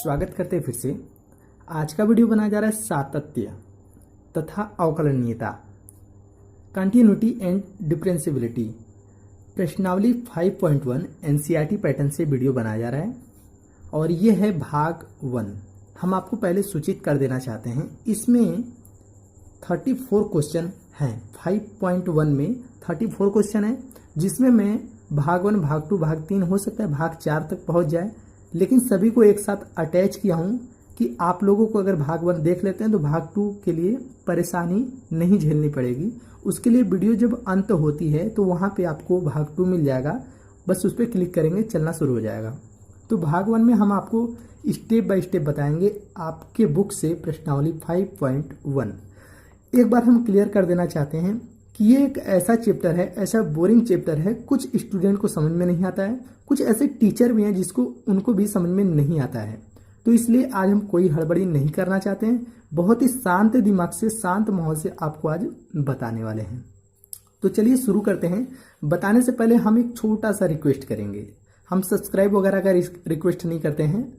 स्वागत करते हैं फिर से। आज का वीडियो बनाया जा रहा है सातत्य तथा अवकलनीयता, कंटिन्यूटी एंड डिफरेंशियबिलिटी, प्रश्नावली 5.1 एनसीईआरटी पैटर्न से वीडियो बनाया जा रहा है और ये है भाग 1। हम आपको पहले सूचित कर देना चाहते हैं, इसमें 34 क्वेश्चन हैं। 5.1 में 34 क्वेश्चन है, जिसमें मैं भाग 1, भाग 2, भाग 3 हो सकता है भाग 4 तक पहुंच जाए, लेकिन सभी को एक साथ अटैच किया हूं कि आप लोगों को अगर भाग 1 देख लेते हैं तो भाग 2 के लिए परेशानी नहीं झेलनी पड़ेगी। उसके लिए वीडियो जब अंत होती है तो वहां पे आपको भाग 2 मिल जाएगा, बस उस पर क्लिक करेंगे, चलना शुरू हो जाएगा। तो भाग 1 में हम आपको स्टेप बाय स्टेप बताएंगे आपके बुक से प्रश्नावली 5.1। एक बार हम क्लियर कर देना चाहते हैं कि ये एक ऐसा चैप्टर है, ऐसा बोरिंग चैप्टर है, कुछ स्टूडेंट को समझ में नहीं आता है, कुछ ऐसे टीचर भी हैं जिसको उनको भी समझ में नहीं आता है। तो इसलिए आज हम कोई हड़बड़ी नहीं करना चाहते हैं, बहुत ही शांत दिमाग से, शांत माहौल से आपको आज बताने वाले हैं। तो चलिए शुरू करते हैं। बताने से पहले हम एक छोटा सा रिक्वेस्ट करेंगे। हम सब्सक्राइब वगैरह का रिक्वेस्ट नहीं करते हैं,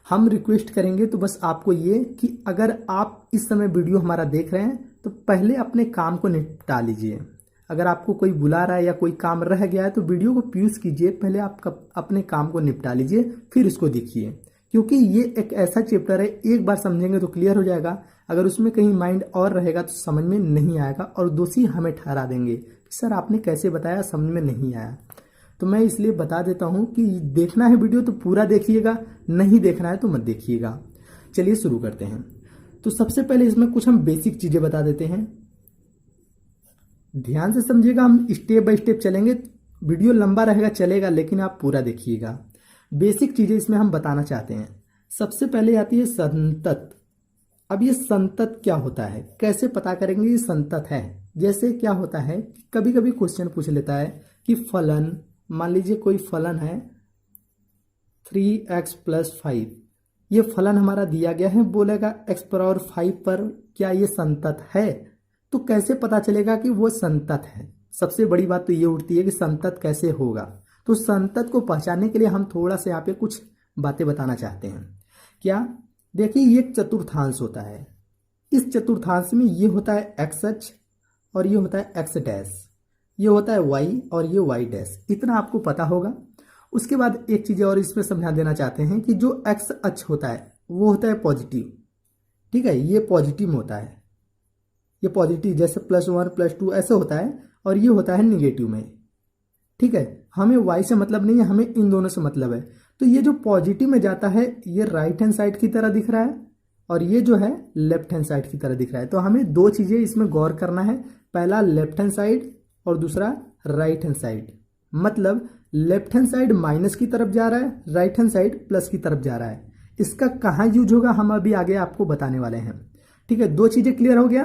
हम रिक्वेस्ट करेंगे तो बस आपको ये कि अगर आप इस समय वीडियो हमारा देख रहे हैं तो पहले अपने काम को निपटा लीजिए। अगर आपको कोई बुला रहा है या कोई काम रह गया है तो वीडियो को पॉज कीजिए, पहले आप अपने काम को निपटा लीजिए, फिर इसको देखिए, क्योंकि ये एक ऐसा चैप्टर है, एक बार समझेंगे तो क्लियर हो जाएगा। अगर उसमें कहीं माइंड और रहेगा तो समझ में नहीं आएगा और दोषी हमें ठहरा देंगे कि सर आपने कैसे बताया, समझ में नहीं आया। तो मैं इसलिए बता देता हूं कि देखना है वीडियो तो पूरा देखिएगा, नहीं देखना है तो मत देखिएगा। चलिए शुरू करते हैं। तो सबसे पहले इसमें कुछ हम बेसिक चीजें बता देते हैं, ध्यान से समझिएगा। हम स्टेप बाय स्टेप चलेंगे, वीडियो लंबा रहेगा चलेगा, लेकिन आप पूरा देखिएगा। बेसिक चीजें इसमें हम बताना चाहते हैं। सबसे पहले आती है संतत। अब ये संतत क्या होता है, कैसे पता करेंगे ये संतत है? जैसे क्या होता है, कभी कभी क्वेश्चन पूछ लेता है कि फलन, मान लीजिए कोई फलन है 3x + 5, ये फलन हमारा दिया गया है, बोलेगा x⁵ पर क्या ये संतत है? तो कैसे पता चलेगा कि वो संतत है? सबसे बड़ी बात तो ये उठती है कि संतत कैसे होगा। तो संतत को पहचानने के लिए हम थोड़ा सा यहाँ पे कुछ बातें बताना चाहते हैं। क्या? देखिए, ये एक चतुर्थांश होता है। इस चतुर्थांश में ये होता है x अक्ष और ये होता है x', ये होता है y और ये y'। इतना आपको पता होगा। उसके बाद एक चीज और इसमें समझा देना चाहते हैं कि जो x अक्ष होता है वो होता है पॉजिटिव, ठीक है, ये पॉजिटिव होता है, ये पॉजिटिव जैसे +1 +2 ऐसे होता है, और ये होता है निगेटिव में, ठीक है। हमें y से मतलब नहीं है, हमें इन दोनों से मतलब है। तो ये जो पॉजिटिव में जाता है ये राइट हैंड साइड की तरह दिख रहा है और ये जो है लेफ्ट हैंड साइड की तरह दिख रहा है। तो हमें दो चीजें इसमें गौर करना है, पहला लेफ्ट हैंड साइड और दूसरा राइट हैंड साइड। मतलब लेफ्ट हैंड साइड माइनस की तरफ जा रहा है, राइट हैंड साइड प्लस की तरफ जा रहा है। इसका कहाँ यूज होगा हम अभी आगे आपको बताने वाले हैं, ठीक है। दो चीजें क्लियर हो गया,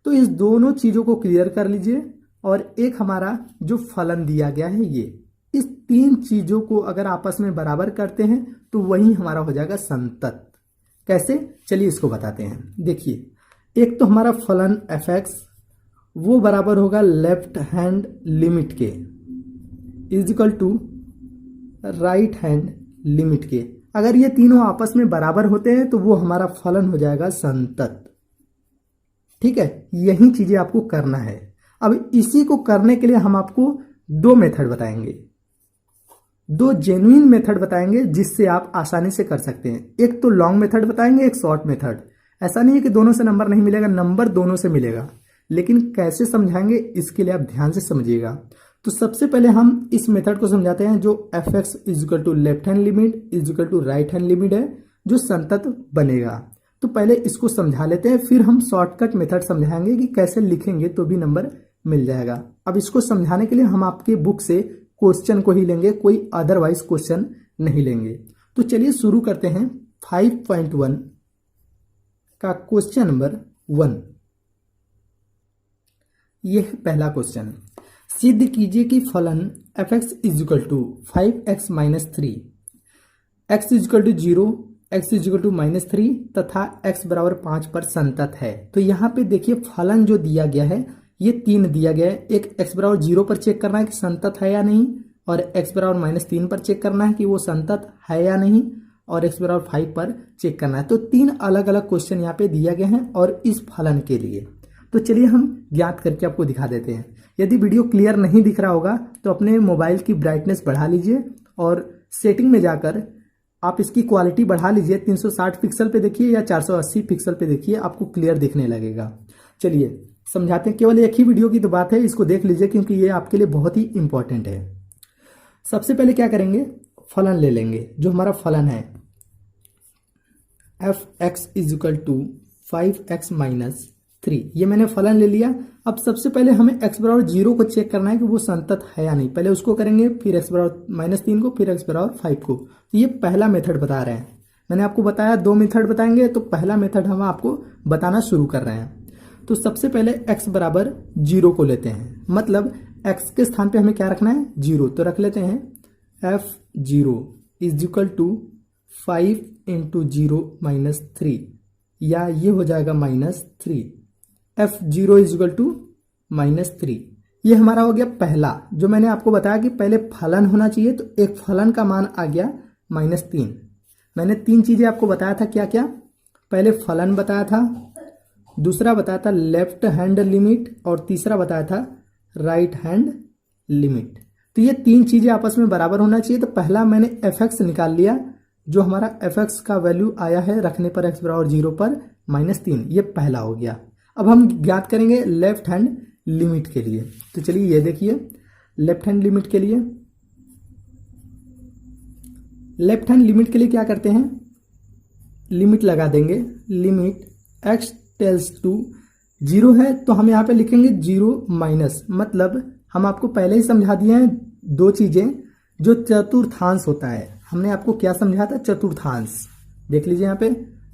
तो इस दोनों चीजों को क्लियर कर लीजिए। और एक हमारा जो फलन दिया गया है, ये इस तीन चीजों को अगर आपस में बराबर करते हैं तो वही हमारा हो जाएगा संतत। कैसे? चलिए इसको बताते हैं। देखिए, एक तो हमारा फलन f(x) वो बराबर होगा लेफ्ट हैंड लिमिट के equal to right hand limit के। अगर ये तीनों आपस में बराबर होते हैं तो वो हमारा फलन हो जाएगा संतत, ठीक है। यही चीजें आपको करना है। अब इसी को करने के लिए हम आपको दो मेथड बताएंगे, दो जेन्युइन मेथड बताएंगे जिससे आप आसानी से कर सकते हैं। एक तो लॉन्ग मेथड बताएंगे, एक शॉर्ट मेथड। ऐसा नहीं है कि दोनों से नंबर नहीं मिलेगा, नंबर दोनों से मिलेगा, लेकिन कैसे समझाएंगे इसके लिए आप ध्यान से समझिएगा। तो सबसे पहले हम इस मेथड को समझाते हैं, जो f(x) equal to left hand limit equal to right hand limit है, जो संतत बनेगा। तो पहले इसको समझा लेते हैं, फिर हम शॉर्टकट मेथड समझाएंगे कि कैसे लिखेंगे तो भी नंबर मिल जाएगा। अब इसको समझाने के लिए हम आपके बुक से क्वेश्चन को ही लेंगे, कोई अदरवाइज क्वेश्चन नहीं लेंगे। तो चलिए शुरू करते हैं 5.1 का क्वेश्चन नंबर 1। यह पहला क्वेश्चन, सिद्ध कीजिए कि फलन f(x) equal to 5x - 3, x equal to 0, x equal to -3 तथा x बराबर 5 पर संतत है। तो यहाँ पे देखिए फलन जो दिया गया है ये 3 दिया गया है। एक x बराबर 0 पर चेक करना है कि संतत है या नहीं, और x बराबर -3 पर चेक करना है कि वो संतत है या नहीं, और x बराबर 5 पर चेक करना है। तो 3 अलग अलग क्वेश्चन यहाँ पे दिया गया है और इस फलन के लिए। तो चलिए हम ज्ञात करके आपको दिखा देते हैं। यदि वीडियो क्लियर नहीं दिख रहा होगा तो अपने मोबाइल की ब्राइटनेस बढ़ा लीजिए और सेटिंग में जाकर आप इसकी क्वालिटी बढ़ा लीजिए। 360 पिक्सल पे देखिए या 480 पिक्सल पे देखिए, आपको क्लियर दिखने लगेगा। चलिए समझाते हैं। केवल एक ही वीडियो की तो बात है, इसको देख लीजिए क्योंकि ये आपके लिए बहुत ही इंपॉर्टेंट है। सबसे पहले क्या करेंगे, फलन ले लेंगे। जो हमारा फलन है f(x) = 5x - 3, ये मैंने फलन ले लिया। अब सबसे पहले हमें x बराबर 0 को चेक करना है कि वो संतत है या नहीं। पहले उसको करेंगे, फिर x बराबर -3 को, फिर x बराबर 5 को। तो ये पहला मेथड बता रहे हैं। मैंने आपको बताया 2 मेथड बताएंगे, तो पहला मेथड हम आपको बताना शुरू कर रहे हैं। तो सबसे पहले x बराबर 0 को लेते हैं, मतलब x के स्थान पे हमें क्या रखना है, 0। तो रख लेते हैं f(0) = 5 × 0 - 3, या ये हो जाएगा -3। f(0) = -3। ये हमारा हो गया पहला। जो मैंने आपको बताया कि पहले फलन होना चाहिए, तो एक फलन का मान आ गया -3। मैंने 3 चीजें आपको बताया था, क्या क्या। पहले फलन बताया था, दूसरा बताया था लेफ्ट हैंड लिमिट, और तीसरा बताया था राइट हैंड लिमिट। तो ये 3 चीजें आपस में बराबर होना चाहिए। तो पहला मैंने fx निकाल लिया, जो हमारा fx का वैल्यू आया है रखने पर x बराबर 0 पर -3, ये पहला हो गया। अब हम ज्ञात करेंगे लेफ्ट हैंड लिमिट के लिए। तो चलिए ये देखिए, लेफ्ट हैंड लिमिट के लिए, लेफ्ट हैंड लिमिट के लिए क्या करते हैं, लिमिट लगा देंगे। लिमिट x टेल्स टू 0 है तो हम यहाँ पे लिखेंगे 0 - मतलब हम आपको पहले ही समझा दिए हैं 2 चीजें। जो चतुर्थांश होता है, हमने आपको क्या समझा था, चतुर्थांश। देख लीजिए यहाँ पे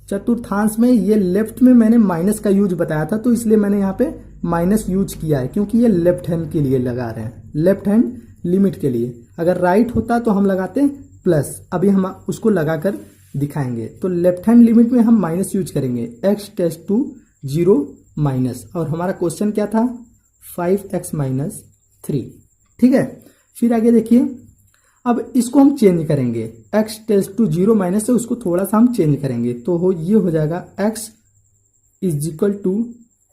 चतुर्थांश में ये लेफ्ट में मैंने माइनस का यूज बताया था, तो इसलिए मैंने यहाँ पे माइनस यूज किया है, क्योंकि ये लेफ्ट हैंड के लिए लगा रहे हैं, लेफ्ट हैंड लिमिट के लिए। अगर राइट होता तो हम लगाते प्लस, अभी हम उसको लगाकर दिखाएंगे। तो लेफ्ट हैंड लिमिट में हम माइनस यूज करेंगे, x टेल्स टू 0 - और हमारा क्वेश्चन क्या था, 5x - 3। ठीक है, फिर आगे देखिए। अब इसको हम चेंज करेंगे, x टेल्स टू 0 से उसको थोड़ा सा हम चेंज करेंगे, तो ये हो जाएगा x =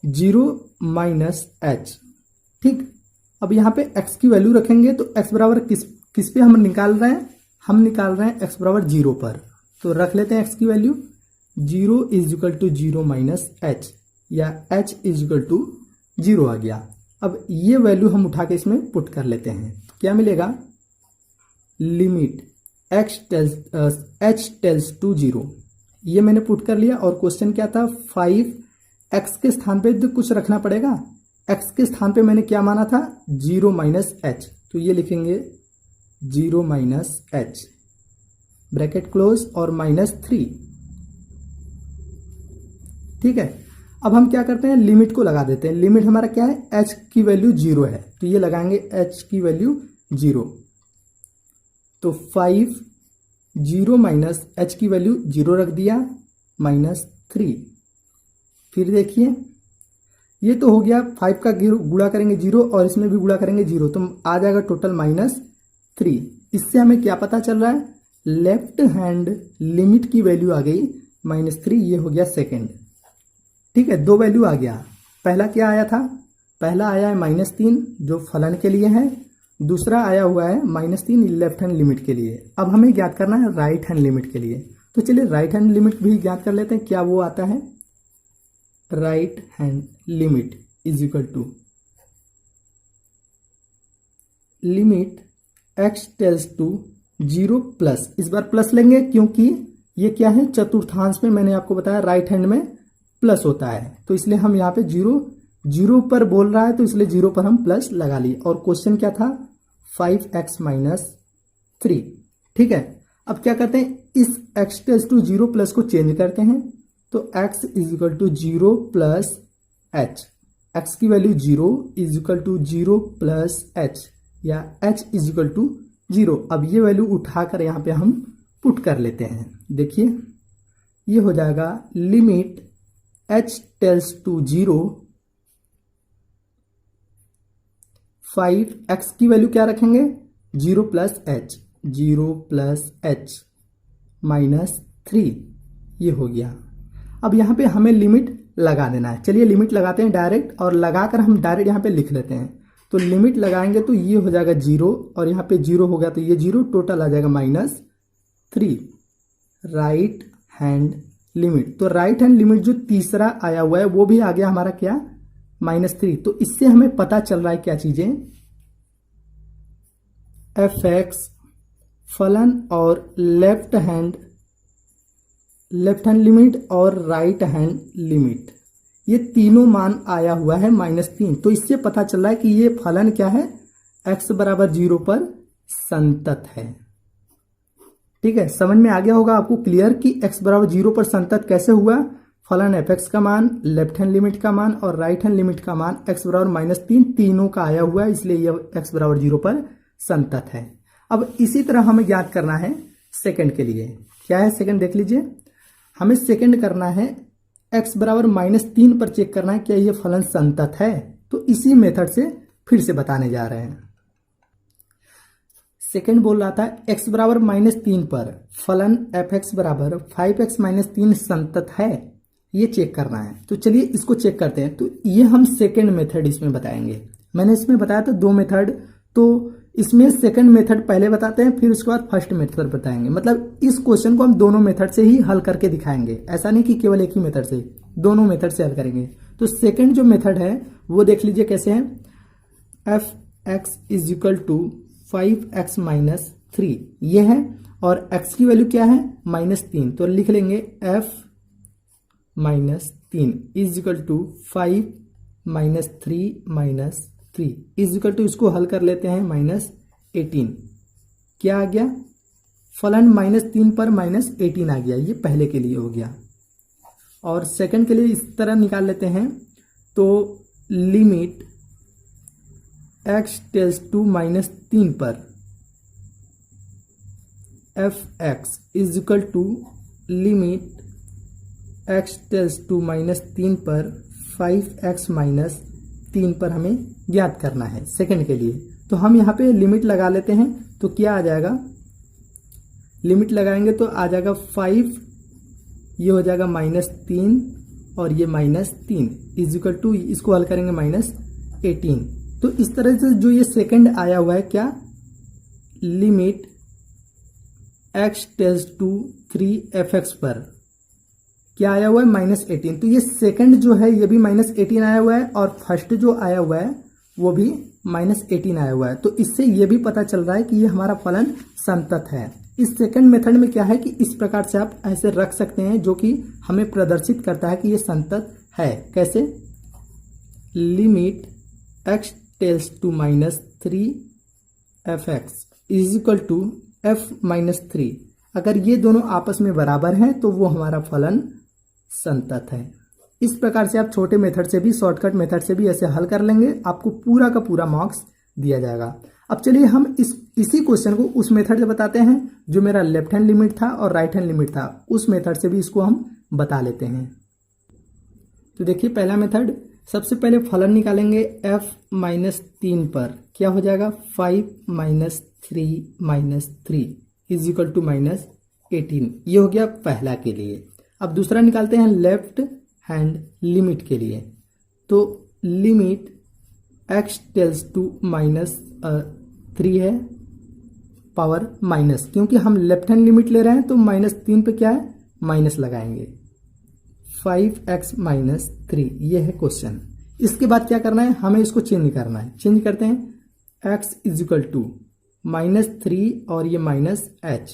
0 - h। ठीक, अब यहाँ पे x की वैल्यू रखेंगे, तो x बराबर किस पे हम निकाल रहे हैं, हम निकाल रहे हैं x बराबर 0 पर। तो रख लेते हैं x की वैल्यू 0 = 0 - h, या h = 0 आ गया। अब ये वैल्यू हम उठा के इसमें पुट कर लेते हैं, तो क्या मिलेगा, लिमिट h टेल्स टू 0, ये मैंने पुट कर लिया। और क्वेश्चन क्या था, 5x के स्थान पे तो कुछ रखना पड़ेगा, x के स्थान पे मैंने क्या माना था, 0 - h, तो ये लिखेंगे 0 - h ब्रैकेट क्लोज और -3। ठीक है, अब हम क्या करते हैं, लिमिट को लगा देते हैं। लिमिट हमारा क्या है, h की वैल्यू 0 है, तो ये लगाएंगे h की वैल्यू 0। तो 5 0 - h की वैल्यू 0 रख दिया, -3। फिर देखिए, ये तो हो गया, 5 का गुणा करेंगे 0 और इसमें भी गुणा करेंगे 0, तो आ जाएगा टोटल -3। इससे हमें क्या पता चल रहा है, लेफ्ट हैंड लिमिट की वैल्यू आ गई -3, ये हो गया सेकेंड। ठीक है, 2 वैल्यू आ गया। पहला क्या आया था, पहला आया है -3 जो फलन के लिए है, दूसरा आया हुआ है -3 लेफ्ट हैंड लिमिट के लिए। अब हमें ज्ञात करना है राइट हैंड लिमिट के लिए। तो चलिए राइट हैंड लिमिट भी ज्ञात कर लेते हैं, क्या वो आता है, right hand limit = limit x tends to 0 इस बार प्लस लेंगे, क्योंकि ये क्या है, चतुर्थांश में मैंने आपको बताया राइट हैंड में प्लस होता है, तो इसलिए हम यहाँ पे 0 पर बोल रहा है, तो इसलिए 0 पर हम प्लस लगा लिए। और क्वेश्चन क्या था, 5x - 3। ठीक है, अब क्या करते हैं, इस x टेल्स टू 0 को चेंज करते हैं, तो x = 0 + h, x की वैल्यू 0 = 0 + h, या h = 0। अब ये वैल्यू उठाकर यहाँ पे हम पुट कर लेते हैं। देखिए ये हो जाएगा, limit h tends to 0, 5x की वैल्यू क्या रखेंगे, 0 + h, 0 + h -3 ये हो गया। अब यहाँ पे हमें लिमिट लगा देना है। चलिए लिमिट लगाते हैं डायरेक्ट, और लगाकर हम डायरेक्ट यहाँ पे लिख लेते हैं। तो लिमिट लगाएंगे तो ये हो जाएगा 0, और यहाँ पे 0 हो गया तो ये 0, टोटल आ जाएगा -3। राइट हैंड लिमिट, तो राइट हैंड लिमिट जो तीसरा आया हुआ है वो भी आ गया हमारा क्या, -3। तो इससे हमें पता चल रहा है क्या चीजें, fx फलन और लेफ्ट हैंड लिमिट और राइट हैंड लिमिट, ये तीनों मान आया हुआ है -3। तो इससे पता चल रहा है कि ये फलन क्या है, x बराबर 0 पर संतत है। ठीक है, समझ में आ गया होगा आपको क्लियर कि x बराबर 0 पर संतत कैसे हुआ। फलन fx का मान, लेफ्ट हैंड लिमिट का मान और राइट हैंड लिमिट का मान x बराबर -3 तीनों का आया हुआ है, इसलिए यह x बराबर 0 पर संतत है। अब इसी तरह हमें ज्ञात करना है सेकंड के लिए। क्या है सेकंड, देख लीजिए। हमें सेकंड करना है x बराबर -3 पर चेक करना है क्या यह फलन संतत है। तो इसी मेथड से फिर से बताने जा रहे हैं। सेकंड बोल रहा था x बराबर -3 पर फलन fx बराबर 5x - 3 संतत है, ये चेक करना है। तो चलिए इसको चेक करते हैं। तो ये हम सेकंड मेथड इसमें बताएंगे। मैंने इसमें बताया था 2 मेथड, तो इसमें सेकंड मेथड पहले बताते हैं, फिर उसके बाद फर्स्ट मेथड बताएंगे। मतलब इस क्वेश्चन को हम दोनों मेथड से ही हल करके दिखाएंगे, ऐसा नहीं कि केवल एक ही मेथड से, दोनों मेथड से हल करेंगे। तो सेकंड जो मेथड है वो देख लीजिए कैसे है, fx = 5x - 3 ये है, और x की वैल्यू क्या है -3। तो लिख लेंगे f -3 = 5 - 3 = इसको हल कर लेते हैं -18। क्या आ गया, फलन -3 पर -18 आ गया, ये पहले के लिए हो गया। और सेकंड के लिए इस तरह निकाल लेते हैं। तो लिमिट x → -3 पर fx = लिमिट x → -3 पर 5x - 3 पर हमें ज्ञात करना है सेकंड के लिए। तो हम यहाँ पे लिमिट लगा लेते हैं। तो क्या आ जाएगा, लिमिट लगाएंगे तो आ जाएगा 5, ये हो जाएगा -3 और ये -3 = इसको हल करेंगे -18। तो इस तरह से जो ये सेकंड आया हुआ है क्या, लिमिट x → 3fx पर क्या आया हुआ है -18। तो ये सेकंड जो है ये भी -18 आया हुआ है, और फर्स्ट जो आया हुआ है वो भी -18 आया हुआ है। तो इससे ये भी पता चल रहा है कि ये हमारा फलन संतत है। इस सेकंड मेथड में क्या है कि इस प्रकार से आप ऐसे रख सकते हैं, जो कि हमें प्रदर्शित करता है कि ये संतत है। कैसे, लिमिट x → -3fx = f - 3। अगर ये दोनों आपस में बराबर हैं तो वो हमारा फलन संतत है। इस प्रकार से आप छोटे मेथड से भी, शॉर्टकट मेथड से भी ऐसे हल कर लेंगे, आपको पूरा का पूरा मार्क्स दिया जाएगा। अब चलिए हम इसी क्वेश्चन को उस मेथड से बताते हैं जो मेरा लेफ्ट हैंड लिमिट था और राइट हैंड लिमिट था, उस मेथड से भी इसको हम बता लेते हैं। तो देखिए पहला मेथड, सबसे पहले फलन निकालेंगे f -3 पर, क्या हो जाएगा 5 - 3 - 3 = -18, ये हो गया पहला के लिए। अब दूसरा निकालते हैं लेफ्ट हैंड लिमिट के लिए। तो लिमिट x → -3 है, पावर माइनस, क्योंकि हम लेफ्ट हैंड लिमिट ले रहे हैं तो -3 पे क्या है, माइनस लगाएंगे, 5x - 3 ये है क्वेश्चन। इसके बाद क्या करना है, हमें इसको चेंज करना है। चेंज करते हैं, x = -3 और ये -h,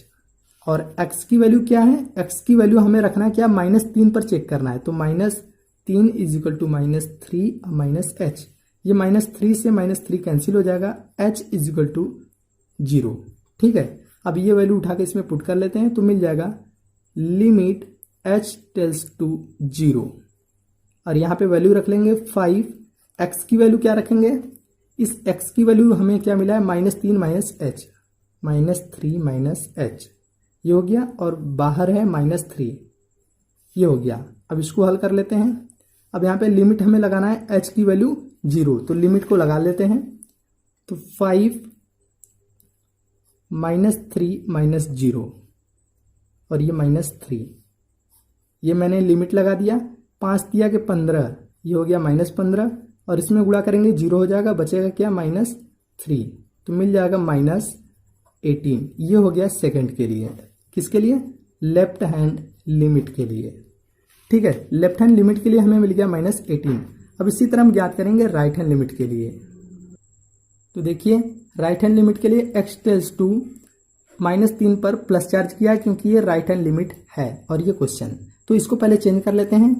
और x की वैल्यू क्या है, x की वैल्यू हमें रखना है क्या, -3 पर चेक करना है। तो -3 = -3 -h, ये -3 से -3 कैंसिल हो जाएगा, h = 0। ठीक है, अब ये वैल्यू उठा के इसमें पुट कर लेते हैं तो मिल जाएगा लिमिट h → 0, और यहाँ पे वैल्यू रख लेंगे 5। x की वैल्यू क्या रखेंगे, इस x की वैल्यू हमें क्या मिला है, -3 -h, -3 -h, ये हो गया, और बाहर है -3, ये हो गया। अब इसको हल कर लेते हैं। अब यहाँ पे लिमिट हमें लगाना है h की वैल्यू 0, तो लिमिट को लगा लेते हैं। तो 5 -3 -0, और ये -3। ये मैंने लिमिट लगा दिया, 5 दिया कि 15, ये हो गया -15 और इसमें गुणा करेंगे 0 हो जाएगा, बचेगा क्या -3, तो मिल जाएगा -18। ये हो गया सेकंड के लिए। किसके लिए? लेफ्ट हैंड लिमिट के लिए। ठीक है, लेफ्ट हैंड लिमिट के लिए हमें मिल गया -18। अब इसी तरह हम ज्ञात करेंगे राइट हैंड लिमिट के लिए। तो देखिए राइट हैंड लिमिट के लिए x टेल्स टू -3 पर प्लस चार्ज किया है क्योंकि ये राइट हैंड लिमिट है और ये क्वेश्चन, तो इसको पहले चेंज कर लेते हैं।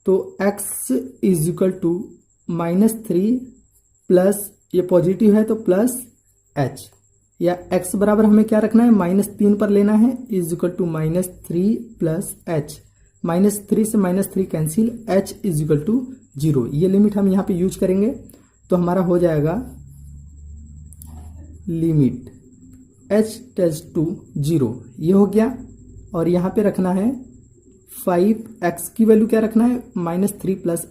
तो x is equal to -3 plus, ये पॉजिटिव है तो प्लस h, या x बराबर हमें क्या रखना है -3 पर लेना है, is equal to -3 plus h, -3 से -3 cancel, h is equal to 0। ये लिमिट हम यहाँ पे यूज करेंगे तो हमारा हो जाएगा लिमिट h टेल्स टू 0, ये हो गया। और यहाँ पे रखना है 5x की वैल्यू क्या रखना है -3 प्लस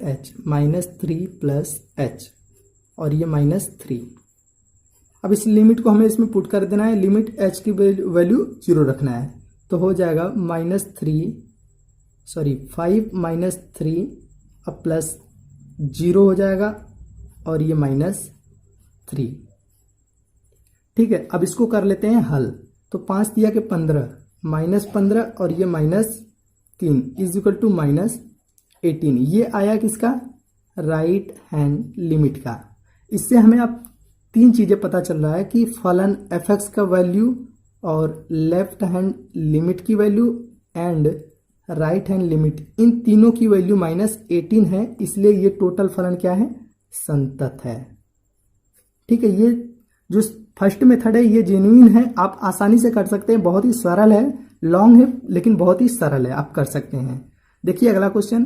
h, और ये -3। अब इस लिमिट को हमें इसमें पुट कर देना है, लिमिट h की वैल्यू 0 रखना है, तो हो जाएगा 5 -3 अब प्लस 0 हो जाएगा और ये -3। ठीक है, अब इसको कर लेते हैं हल। तो 5 दिया कि 15, -15 और ये -3 इज इक्वल टू -18। ये आया किसका? राइट हैंड लिमिट का। इससे हमें अब 3 चीजें पता चल रहा है कि फलन f(x) का वैल्यू और लेफ्ट हैंड लिमिट की value and right hand limit, इन तीनों की वैल्यू -18 है, इसलिए ये टोटल फलन क्या है? संतत है। ठीक है, ये जो फर्स्ट मेथड है ये जेन्युइन है, आप आसानी से कर सकते हैं, बहुत ही सरल है, लॉन्ग है लेकिन बहुत ही सरल है, आप कर सकते हैं। देखिए अगला क्वेश्चन।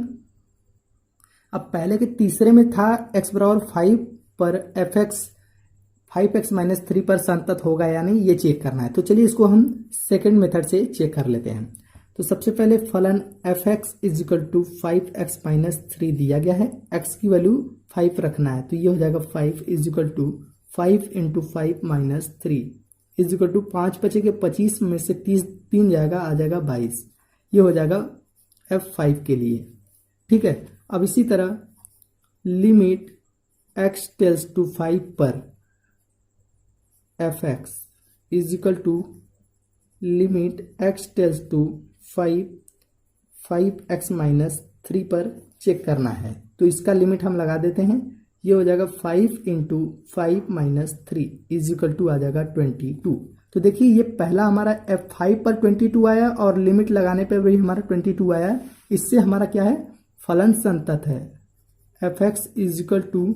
अब पहले के तीसरे में था x बराबर 5 पर f(x) 5x - 3 पर संतत होगा या नहीं, ये चेक करना है। तो चलिए इसको हम सेकेंड मेथड से चेक कर लेते हैं। तो सबसे पहले फलन f(x) is equal to 5x - 3 दिया गया है, x की वैल्यू 5 रखना है, तो ये हो जाएगा 5 is equal to 5 × 5 - 3 is equal to 5 बचेगा 25 में से 3 जाएगा, आ जाएगा 22। ये हो जाएगा f5 के लिए। ठीक है, अब इसी तरह लिमिट x टेल्स टू 5 पर f(x) is equal to limit x tends to 5x - 3 पर चेक करना है। तो इसका लिमिट हम लगा देते हैं, ये हो जाएगा 5 × 5 - 3 इज इक्वल टू आ जाएगा 22। तो देखिए ये पहला हमारा f5 पर 22 आया और लिमिट लगाने पर भी हमारा 22 आया, इससे हमारा क्या है? फलन संतत है। f(x) is equal to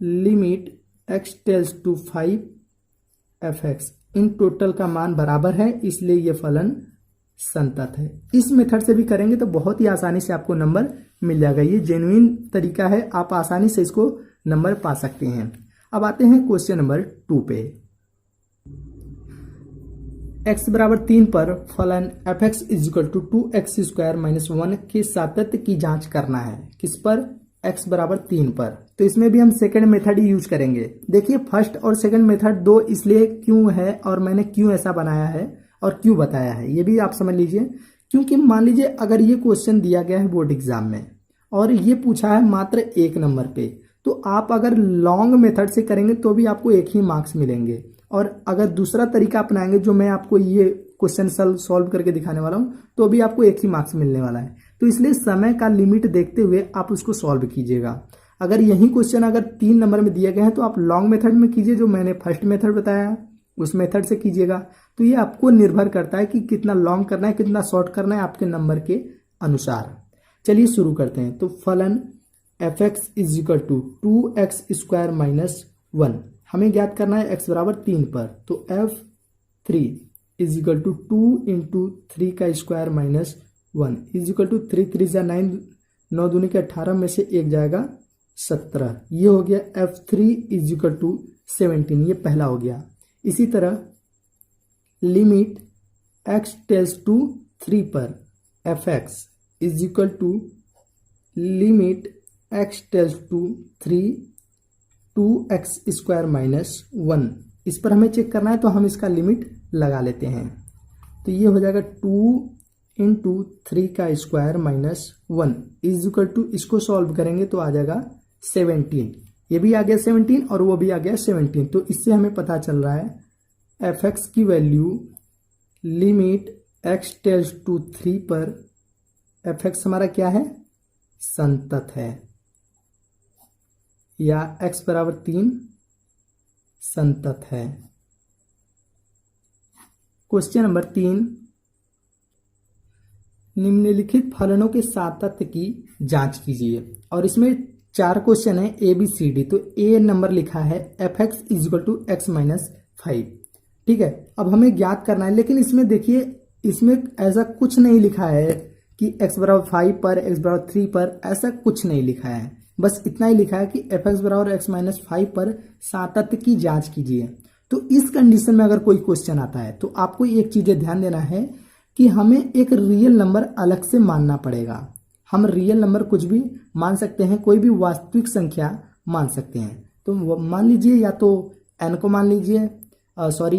limit x tends to 5 f(x), इन टोटल का मान बराबर है, इसलिए ये फलन संतत है। इस मेथड से भी करेंगे तो बहुत ही आसानी से आपको नंबर मिल जाएगा। ये जेन्युइन तरीका है, आप आसानी से इसको नंबर पा सकते हैं। अब आते हैं क्वेश्चन नंबर 2 पे। x बराबर 3 पर फलन f(x) is equal to 2x² - 1 के सातत्य की जांच करना है। किस पर? x बराबर 3 पर। तो इसमें भी हम सेकंड मेथड ही यूज करेंगे। देखिए फर्स्ट और सेकंड मेथड दो इसलिए क्यों है और मैंने क्यों ऐसा बनाया है और क्यों बताया है, ये भी आप समझ लीजिए। क्योंकि मान लीजिए अगर ये क्वेश्चन दिया गया है बोर्ड एग्जाम में और ये पूछा है मात्र 1 नंबर पे, तो आप अगर लॉन्ग मेथड से करेंगे तो भी आपको 1 ही मार्क्स मिलेंगे, और अगर दूसरा तरीका अपनाएंगे जो मैं आपको ये क्वेश्चन सॉल्व करके दिखाने वाला हूं, तो भी आपको 1 ही मार्क्स मिलने वाला है। तो इसलिए समय का लिमिट देखते हुए आप उसको सॉल्व कीजिएगा। अगर यही क्वेश्चन अगर 3 नंबर में दिया गया है तो आप लॉन्ग मेथड में कीजिए, जो मैंने फर्स्ट मेथड बताया उस मेथड से कीजिएगा। तो ये आपको निर्भर करता है कि कितना लॉन्ग करना है, कितना शॉर्ट करना है, आपके नंबर के अनुसार। चलिए शुरू करते हैं। तो फलन f(x) is equal to 2x² - 1 हमें ज्ञात करना है x बराबर 3 पर। तो f3 इज इक्वल टू 2 × 3 का स्क्वायर - 1 इज इक्वल टू 3 3 जा 9, 9 दूनी के 18 में से 1 जाएगा 17। ये हो गया f3 इज इक्वल टू 17, ये पहला हो गया। इसी तरह लिमिट x टेल्स टू 3 पर f(x) is equal to limit x tends to 3 2x² - 1, इस पर हमें चेक करना है तो हम इसका लिमिट लगा लेते हैं। तो ये हो जाएगा 2 इंटू 3 का square minus 1 is equal to, इसको सॉल्व करेंगे तो आ जाएगा 17। ये भी आ गया 17 और वो भी आ गया 17। तो इससे हमें पता चल रहा है एफ एक्स की value limit x tends to 3 पर एफ एक्स हमारा क्या है, संतत है, या एक्स बराबर 3 संतत है। क्वेश्चन नंबर 3, निम्नलिखित फलनों के सातत्य की जांच कीजिए। और इसमें 4 क्वेश्चन है ए बी सी डी। तो ए नंबर लिखा है f x is equal to x minus 5। ठीक है, अब हमें ज्ञात करना है, लेकिन इसमें देखिए, इसमें ऐसा कुछ नहीं लिखा है कि एक्स बराबर 5 पर, एक्स बराबर 3 पर, ऐसा कुछ नहीं लिखा है। बस इतना ही लिखा है कि एफ एक्स बराबर एक्स माइनस 5 पर सातत्य की जांच कीजिए। तो इस कंडीशन में अगर कोई क्वेश्चन आता है तो आपको एक चीजें ध्यान देना है कि हमें एक रियल नंबर अलग से मानना पड़ेगा। हम रियल नंबर कुछ भी मान सकते हैं, कोई भी वास्तविक संख्या मान सकते हैं। तो मान लीजिए या तो n को मान लीजिए,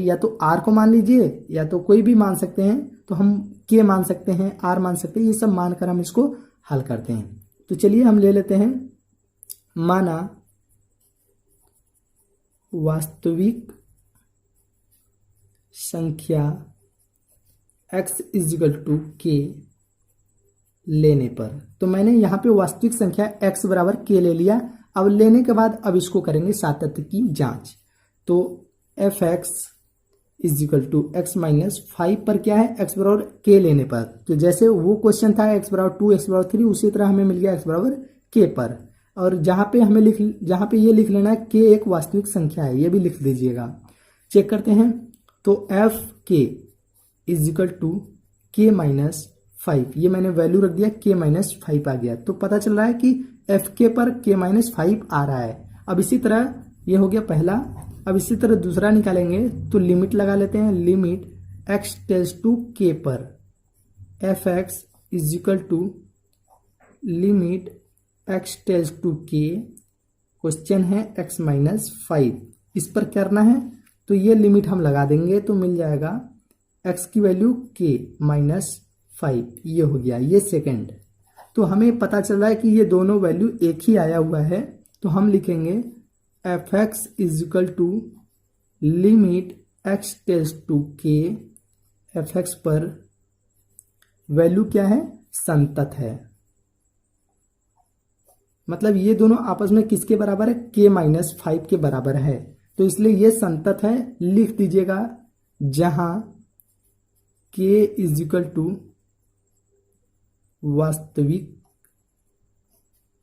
या तो r को मान लीजिए, या तो कोई भी मान सकते हैं। तो हम k मान सकते हैं, r मान सकते हैं, ये सब मानकर हम इसको हल करते हैं। तो चलिए हम ले लेते हैं, माना वास्तविक संख्या x is equal to k लेने पर। तो मैंने यहाँ पे वास्तविक संख्या x बराबर k ले लिया। अब लेने के बाद अब इसको करेंगे सातत्य की जांच। तो F x is equal to x minus 5 पर क्या है, x बराबर k लेने पर। तो जैसे वो क्वेश्चन था x बराबर 2, x बराबर 3, उसी तरह हमें मिल गया x बराबर k पर। और जहाँ पे ये लिख लेना है k एक वास्तविक संख्या है, ये भी लिख दीजिएगा। चेक करते हैं, तो एफ के is equal to k minus 5, ये मैंने वैल्यू रख दिया, k माइनस 5 आ गया। तो पता चल रहा है कि एफ के पर k माइनस 5 आ रहा है। अब इसी तरह ये हो गया पहला। अब इसी तरह दूसरा निकालेंगे, तो लिमिट लगा लेते हैं, limit x tends to k पर f x is equal to limit x tends to k, question है x माइनस 5, इस पर करना है। तो ये लिमिट हम लगा देंगे, तो मिल जाएगा x की वैल्यू k माइनस 5, ये हो गया, ये सेकंड। तो हमें पता चल रहा है कि ये दोनों वैल्यू एक ही आया हुआ है। तो हम लिखेंगे f x is equal to limit x tends to k, f x पर वैल्यू क्या है, संतत है। मतलब ये दोनों आपस में किसके बराबर है, k माइनस 5 के बराबर है। तो इसलिए ये संतत है, लिख दीजिएगा, जहां k इज इक्वल टू वास्तविक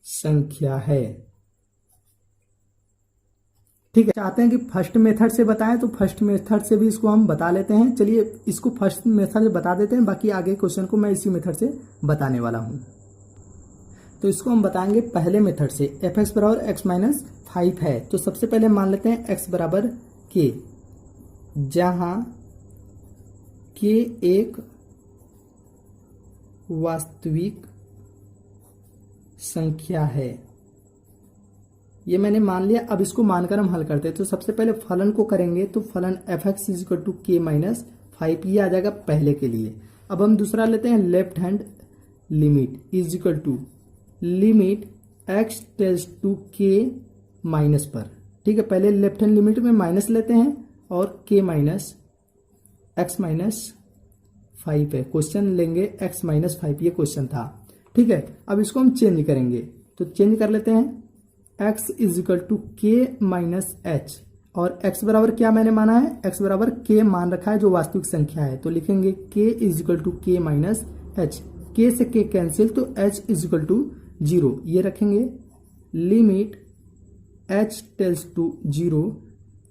संख्या है। ठीक है, चाहते हैं कि फर्स्ट मेथड से बताएं, तो फर्स्ट मेथड से भी इसको हम बता लेते हैं। चलिए इसको फर्स्ट मेथड से बता देते हैं, बाकी आगे क्वेश्चन को मैं इसी मेथड से बताने वाला हूं। तो इसको हम बताएंगे पहले मेथड से। एफ एक्स बराबर एक्स माइनस 5 है, तो सबसे पहले मान लेते हैं एक्स बराबर के, जहां के एक वास्तविक संख्या है, ये मैंने मान लिया। अब इसको मानकर हम हल करते हैं। तो सबसे पहले फलन को करेंगे, तो फलन F x is equal to k minus 5, ये आ जाएगा पहले के लिए। अब हम दूसरा लेते हैं, left hand limit is equal to limit x tends to k minus पर। ठीक है, पहले लेफ्ट हैंड लिमिट में माइनस लेते हैं और के माइनस एक्स माइनस 5 है, क्वेश्चन लेंगे x माइनस 5, ये क्वेश्चन था। ठीक है, अब इसको हम चेंज करेंगे, तो चेंज कर लेते हैं, x is equal to k minus H, और x बराबर क्या मैंने माना है, x बराबर k मान रखा है जो वास्तविक संख्या है। तो लिखेंगे k is equal to k minus h, k से k कैंसिल, तो h इज इक्वल टू 0, ये रखेंगे। Limit h tends to 0,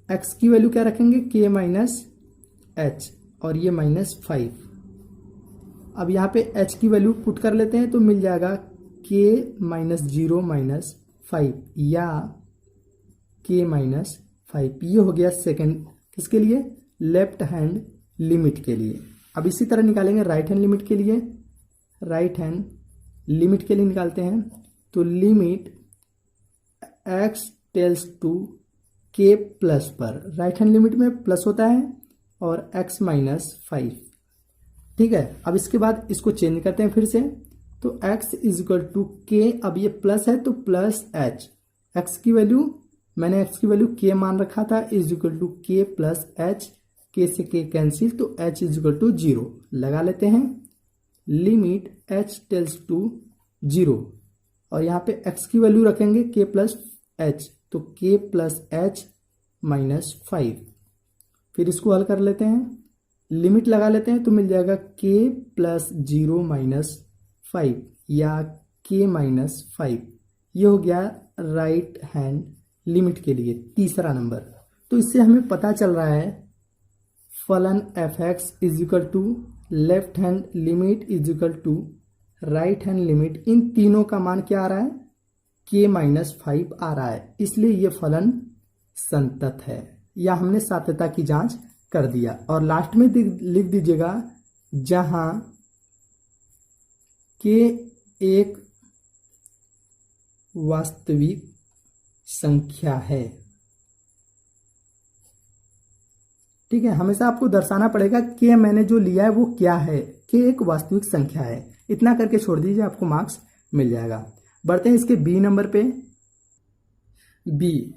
x की वैल्यू क्या रखेंगे, k माइनस एच, और ये माइनस 5। अब यहाँ पे h की वैल्यू पुट कर लेते हैं, तो मिल जाएगा k माइनस 0 माइनस 5, या k माइनस 5, ये हो गया सेकंड, किसके लिए, लेफ्ट हैंड लिमिट के लिए। अब इसी तरह निकालेंगे राइट हैंड लिमिट के लिए। राइट हैंड लिमिट के लिए निकालते हैं, तो limit x tends to k plus पर, राइट हैंड लिमिट में प्लस होता है, और x माइनस 5, ठीक है, अब इसके बाद इसको चेंज करते हैं फिर से। तो x इज इक्वल टू के, अब ये प्लस है तो प्लस एच, x की वैल्यू मैंने x की वैल्यू k मान रखा था, इज इक्वल टू के प्लस एच, के से के कैंसिल, तो h इज इक्वल टू 0 लगा लेते हैं। लिमिट h टेल्स टू 0, और यहाँ पे x की वैल्यू रखेंगे k प्लस एच, तो k प्लस एच माइनस 5। फिर इसको हल कर लेते हैं, लिमिट लगा लेते हैं, तो मिल जाएगा k प्लस 0 माइनस 5 या k माइनस 5। ये हो गया राइट हैंड लिमिट के लिए तीसरा नंबर। तो इससे हमें पता चल रहा है फलन F x is equal to left hand limit is equal to right hand limit, इन तीनों का मान क्या आ रहा है, k माइनस 5 आ रहा है, इसलिए ये फलन संतत है, या हमने सात्यता की जांच कर दिया। और लास्ट में लिख दीजिएगा जहां k एक वास्तविक संख्या है। ठीक है, हमेशा आपको दर्शाना पड़ेगा कि मैंने जो लिया है वो क्या है, कि एक वास्तविक संख्या है। इतना करके छोड़ दीजिए, आपको मार्क्स मिल जाएगा। बढ़ते हैं इसके बी नंबर पे। B,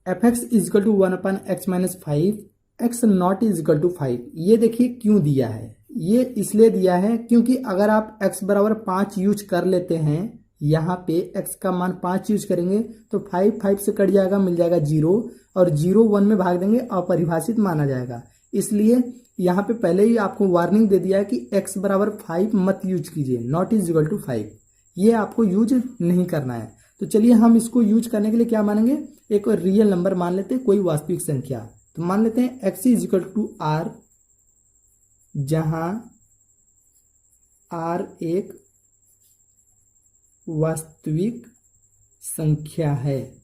f x is equal to 1/x minus 5, x not is equal to 5। ये देखिए क्यों दिया है, ये इसलिए दिया है क्योंकि अगर आप x बराबर 5 यूज कर लेते हैं, यहाँ पे x का मान 5 यूज करेंगे तो 5 से कट जाएगा, मिल जाएगा 0, और 0 1 में भाग देंगे, अपरिभाषित माना जाएगा। इसलिए यहाँ पे पहले ही आपको वार्निंग दे दिया है कि x बराबर 5 मत यूज कीजिए, नॉट इज इक्वल टू 5, ये आपको यूज नहीं करना है। तो चलिए हम इसको यूज करने के लिए क्या मानेंगे, एक रियल नंबर मान लेते हैं, कोई वास्तविक संख्या। तो मान लेते हैं x is equal to r, जहां r एक वास्तविक संख्या है।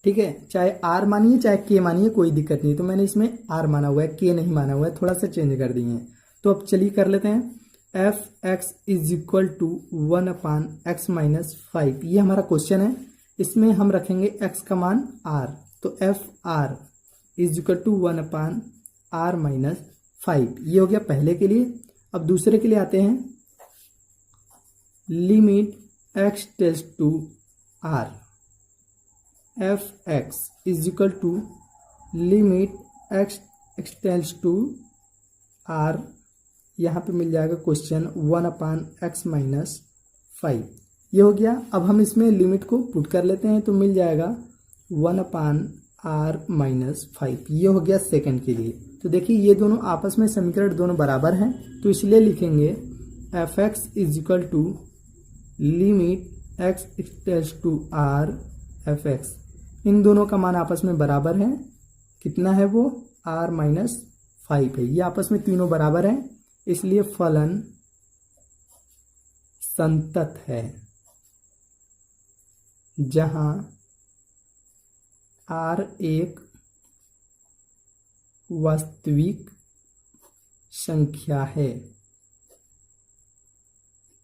ठीक है, चाहे r मानिए चाहे k मानिए, कोई दिक्कत नहीं। तो मैंने इसमें r माना हुआ है, k नहीं माना हुआ है, थोड़ा सा चेंज कर दिए हैं। तो अब चलिए कर लेते हैं, f x is equal to 1/x minus 5, ये हमारा क्वेश्चन है। इसमें हम रखेंगे x का मान r, तो f r is equal to 1/r minus 5, ये हो गया पहले के लिए। अब दूसरे के लिए आते हैं, limit x tends to r, f x is equal to limit x tends to r, यहाँ पे मिल जाएगा क्वेश्चन 1/x माइनस 5, ये हो गया। अब हम इसमें लिमिट को पुट कर लेते हैं, तो मिल जाएगा 1/r माइनस 5, ये हो गया सेकंड के लिए। तो देखिए ये दोनों आपस में समीकरण दोनों बराबर हैं, तो इसलिए लिखेंगे f x is equal to limit x tends to r f x, इन दोनों का मान आपस में बराबर है, कितना है वो, r माइनस 5 है, ये आपस में तीनों बराबर हैं, इसलिए फलन संतत है, जहां r एक वास्तविक संख्या है।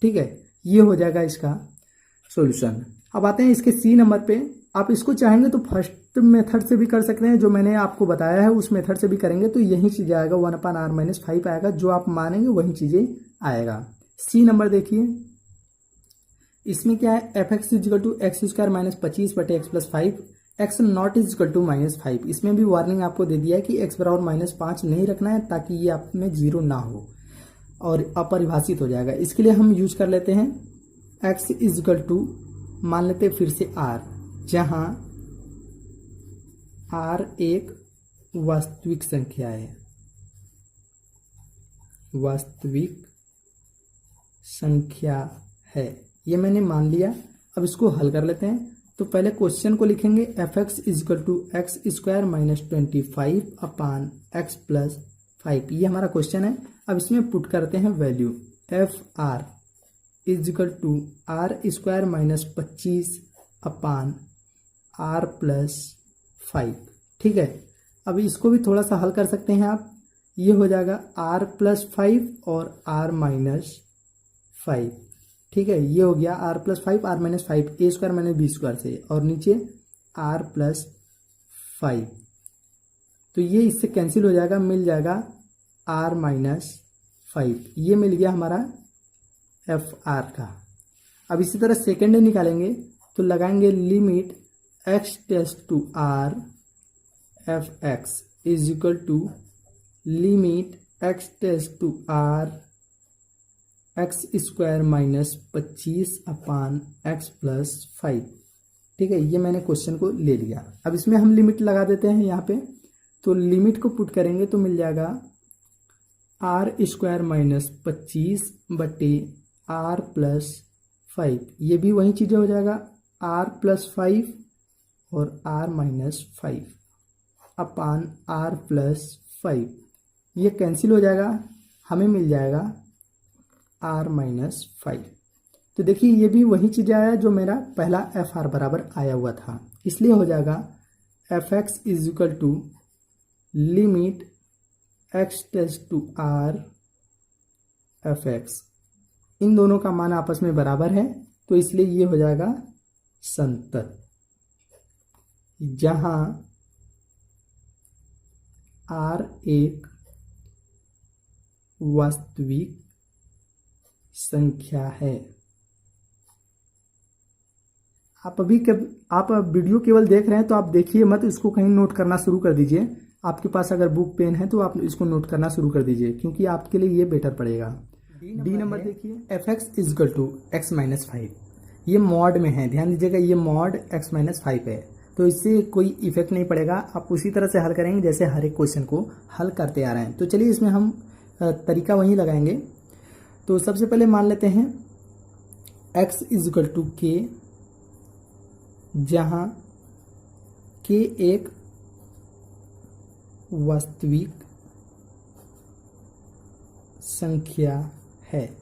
ठीक है, ये हो जाएगा इसका सॉल्यूशन। अब आते हैं इसके सी नंबर पे। आप इसको चाहेंगे तो फर्स्ट मेथड से भी कर सकते हैं, जो मैंने आपको बताया है उस मेथड से भी करेंगे, तो यही चीज आएगा, 1/r माइनस 5 आएगा, जो आप मानेंगे वही चीजें आएगा। सी नंबर देखिए, इसमें क्या है, f x is equal to x square minus 25 बटे x plus 5, x not is equal to minus 5। इसमें भी वार्निंग आपको दे दिया है कि एक्स बराबर माइनस 5 नहीं रखना है, ताकि ये आप में 0 ना हो और अपरिभाषित हो जाएगा। इसके लिए हम यूज कर लेते हैं एक्स इज इक्वल टू, मान लेते हैं फिर से r, जहां r एक वास्तविक संख्या है, वास्तविक संख्या है, ये मैंने मान लिया। अब इसको हल कर लेते हैं। तो पहले क्वेश्चन को लिखेंगे, f x is equal to x square minus 25/x plus 5, ये हमारा क्वेश्चन है। अब इसमें पुट करते हैं value, f r is equal to r square minus 25/r plus 5। ठीक है, अब इसको भी थोड़ा सा हल कर सकते हैं आप, ये हो जाएगा r प्लस 5 और r माइनस 5। ठीक है, ये हो गया r प्लस 5 r माइनस 5, ए स्क्वायर माइनस बी स्क्वायर से, और नीचे r प्लस 5। तो ये इससे कैंसिल हो जाएगा, मिल जाएगा r-5। ये मिल गया हमारा एफ आर का। अब इसी तरह सेकेंड निकालेंगे तो लगाएंगे limit x tends to r f x is equal to limit x tends to r x square minus 25/x+5। ठीक है, ये मैंने क्वेश्चन को ले लिया। अब इसमें हम लिमिट लगा देते हैं यहाँ पे, तो लिमिट को पुट करेंगे तो मिल जाएगा r² माइनस 25/r+5। ये भी वही चीज़ें हो जाएगा, r+5 और r-5/r+5। ये कैंसिल हो जाएगा, हमें मिल जाएगा r-5। तो देखिए ये भी वही चीज़ आया जो मेरा पहला एफ आर बराबर आया हुआ था, इसलिए हो जाएगा f x is equal to limit x tends to r f x. इन दोनों का मान आपस में बराबर है, तो इसलिए ये हो जाएगा संतत, जहां आर एक वास्तविक संख्या है। आप वीडियो केवल देख रहे हैं तो आप देखिए मत, इसको कहीं नोट करना शुरू कर दीजिए। आपके पास अगर बुक पेन है तो आप इसको नोट करना शुरू कर दीजिए, क्योंकि आपके लिए ये बेटर पड़ेगा। डी नंबर देखिए, f x is equal to x-5। ये मॉड में है, ध्यान दीजिएगा, ये मॉड x-5 है, तो इससे कोई इफेक्ट नहीं पड़ेगा। आप उसी तरह से हल करेंगे जैसे हर एक क्वेश्चन को हल करते आ रहे हैं। तो चलिए इसमें हम तरीका वही लगाएंगे। तो सबसे पहले मान लेते हैं x is equal to k, जहां k एक वास्तविक संख्या है।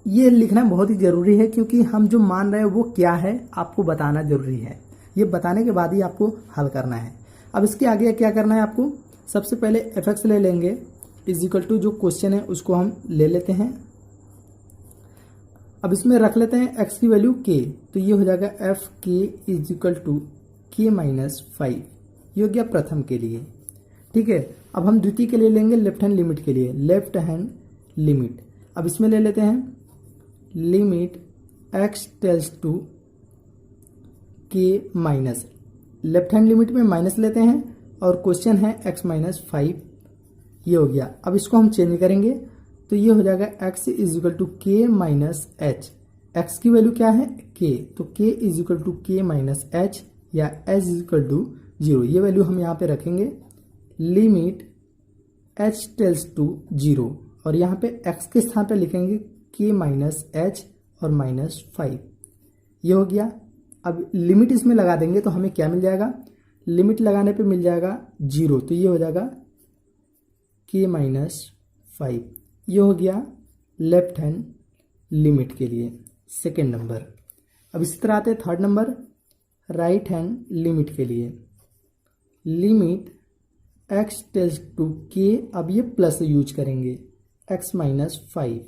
ये लिखना बहुत ही जरूरी है, क्योंकि हम जो मान रहे हैं वो क्या है आपको बताना जरूरी है। ये बताने के बाद ही आपको हल करना है। अब इसके आगे क्या करना है आपको, सबसे पहले एफ एक्स ले लेंगे इज इक्वल टू जो क्वेश्चन है उसको हम ले लेते हैं। अब इसमें रख लेते हैं x की वैल्यू k, तो ये हो जाएगा एफ के इज इक्वल टू k-5। ये हो गया प्रथम के लिए। ठीक है, अब हम द्वितीय के लिए लेंगे लेफ्ट हैंड लिमिट के लिए, लेफ्ट हैंड लिमिट। अब इसमें ले लेते हैं limit x tends to k-, left hand limit में माइनस लेते हैं और क्वेश्चन है x-5। ये हो गया। अब इसको हम चेंज करेंगे तो ये हो जाएगा x is equal to k-h। x की वैल्यू क्या है k, तो k is equal to k-h या h इज इक्वल टू 0। ये वैल्यू हम यहाँ पे रखेंगे लिमिट h टेंड्स टू 0, और यहाँ पे x के स्थान पे लिखेंगे k-h और -5। ये हो गया। अब लिमिट इसमें लगा देंगे तो हमें क्या मिल जाएगा, लिमिट लगाने पे मिल जाएगा 0, तो ये हो जाएगा k-5। ये हो गया लेफ्ट हैंड लिमिट के लिए सेकेंड नंबर। अब इसी तरह आते हैं third number, right hand limit के लिए। Limit x tends to k, अब ये प्लस यूज करेंगे x-5।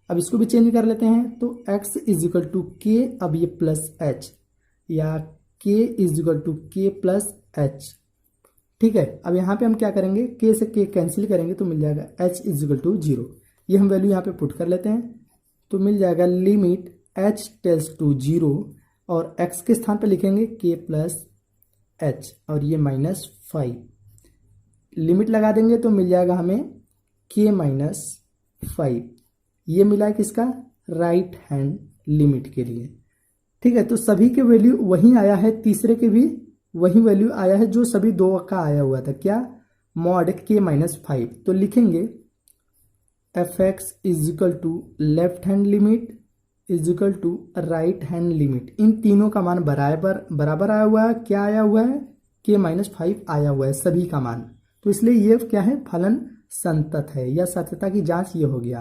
अब इसको भी चेंज कर लेते हैं तो x is equal to k, अब ये प्लस h या k is equal to k+h। ठीक है, अब यहाँ पे हम क्या करेंगे, k से k कैंसिल करेंगे तो मिल जाएगा h इज इक्वल टू 0। ये हम वैल्यू यहाँ पे पुट कर लेते हैं तो मिल जाएगा लिमिट h टेंड्स टू 0, और x के स्थान पे लिखेंगे k+h और ये -5। लिमिट लगा देंगे तो मिल जाएगा हमें k-5। ये मिला है किसका, राइट हैंड लिमिट के लिए। ठीक है, तो सभी के वैल्यू वही आया है, तीसरे के भी वही वैल्यू आया है जो सभी दो का आया हुआ था, क्या, मॉड k-5। तो लिखेंगे f x is equal to left hand limit is equal to right hand limit. इन तीनों का मान बराबर आया हुआ है। क्या आया हुआ है, k-5 आया हुआ है सभी का मान, तो इसलिए ये क्या है, फलन संतत है, या सत्यता की जांच ये हो गया।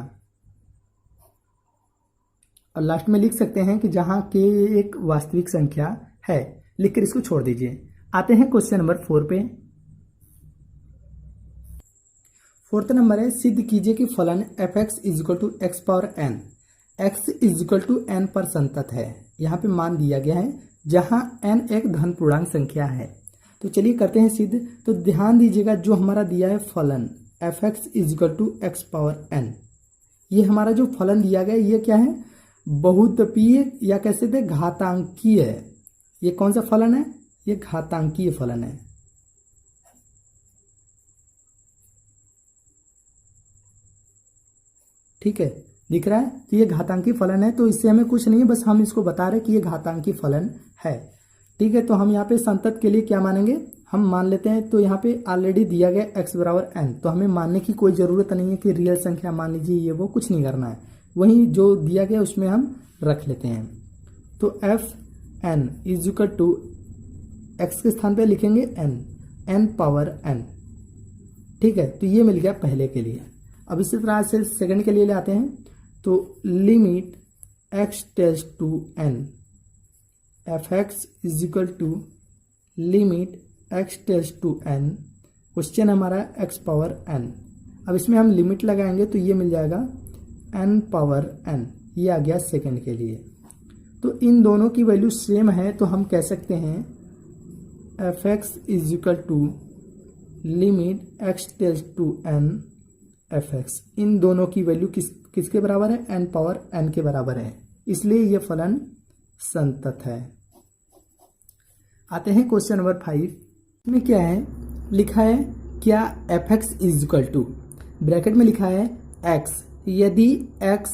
और लास्ट में लिख सकते हैं कि जहां k एक वास्तविक संख्या है, लिखकर इसको छोड़ दीजिए। आते हैं क्वेश्चन नंबर 4 पे। फोर्थ नंबर है, सिद्ध कीजिए कि फलन F x is equal to x power n, x is equal to n पर संतत है। यहाँ पे मान दिया गया है जहां n एक धन पूर्णांक संख्या है। तो चलिए करते हैं सिद्ध। तो ध्यान दीजिएगा जो हमारा दिया है फलन F x is equal to x power n, ये हमारा जो फलन दिया गया ये क्या है, बहुपदीय या कैसे थे घातांकीय है। ये कौन सा फलन है, ये घातांकीय फलन है। ठीक है, दिख रहा है, तो ये घातांकी फलन है। तो इससे हमें कुछ नहीं है, बस हम इसको बता रहे कि ये घातांकी फलन है। ठीक है, तो हम यहाँ पे संतत के लिए क्या मानेंगे, हम मान लेते हैं। तो यहाँ पे ऑलरेडी दिया गया x बराबर n, तो हमें मानने की कोई ज़रूरत नहीं है कि रियल संख्या मान लीजिए ये वो, कुछ नहीं करना है, वहीं जो दिया गया उसमें हम रख लेते हैं। तो f n is equal to x के स्थान पे लिखेंगे n पावर n। ठीक है, तो ये मिल गया पहले के लिए। अब इसी तरह से सेकंड के लिए ले आते हैं। तो limit x tends to n f x is equal to limit x tends to n, question हमारा x पावर n। अब इसमें हम लिमिट लगाएंगे तो ये मिल जाएगा n पावर n, ये आ गया सेकंड के लिए। तो इन दोनों की वैल्यू सेम है, तो हम कह सकते हैं f x is equal to limit x tends to n f x. इन दोनों की वैल्यू किसके बराबर है, n पावर n के बराबर है, इसलिए ये फलन संतत है। आते हैं क्वेश्चन नंबर 5 में। क्या है लिखा है, क्या f x is equal to, bracket में लिखा है x यदि x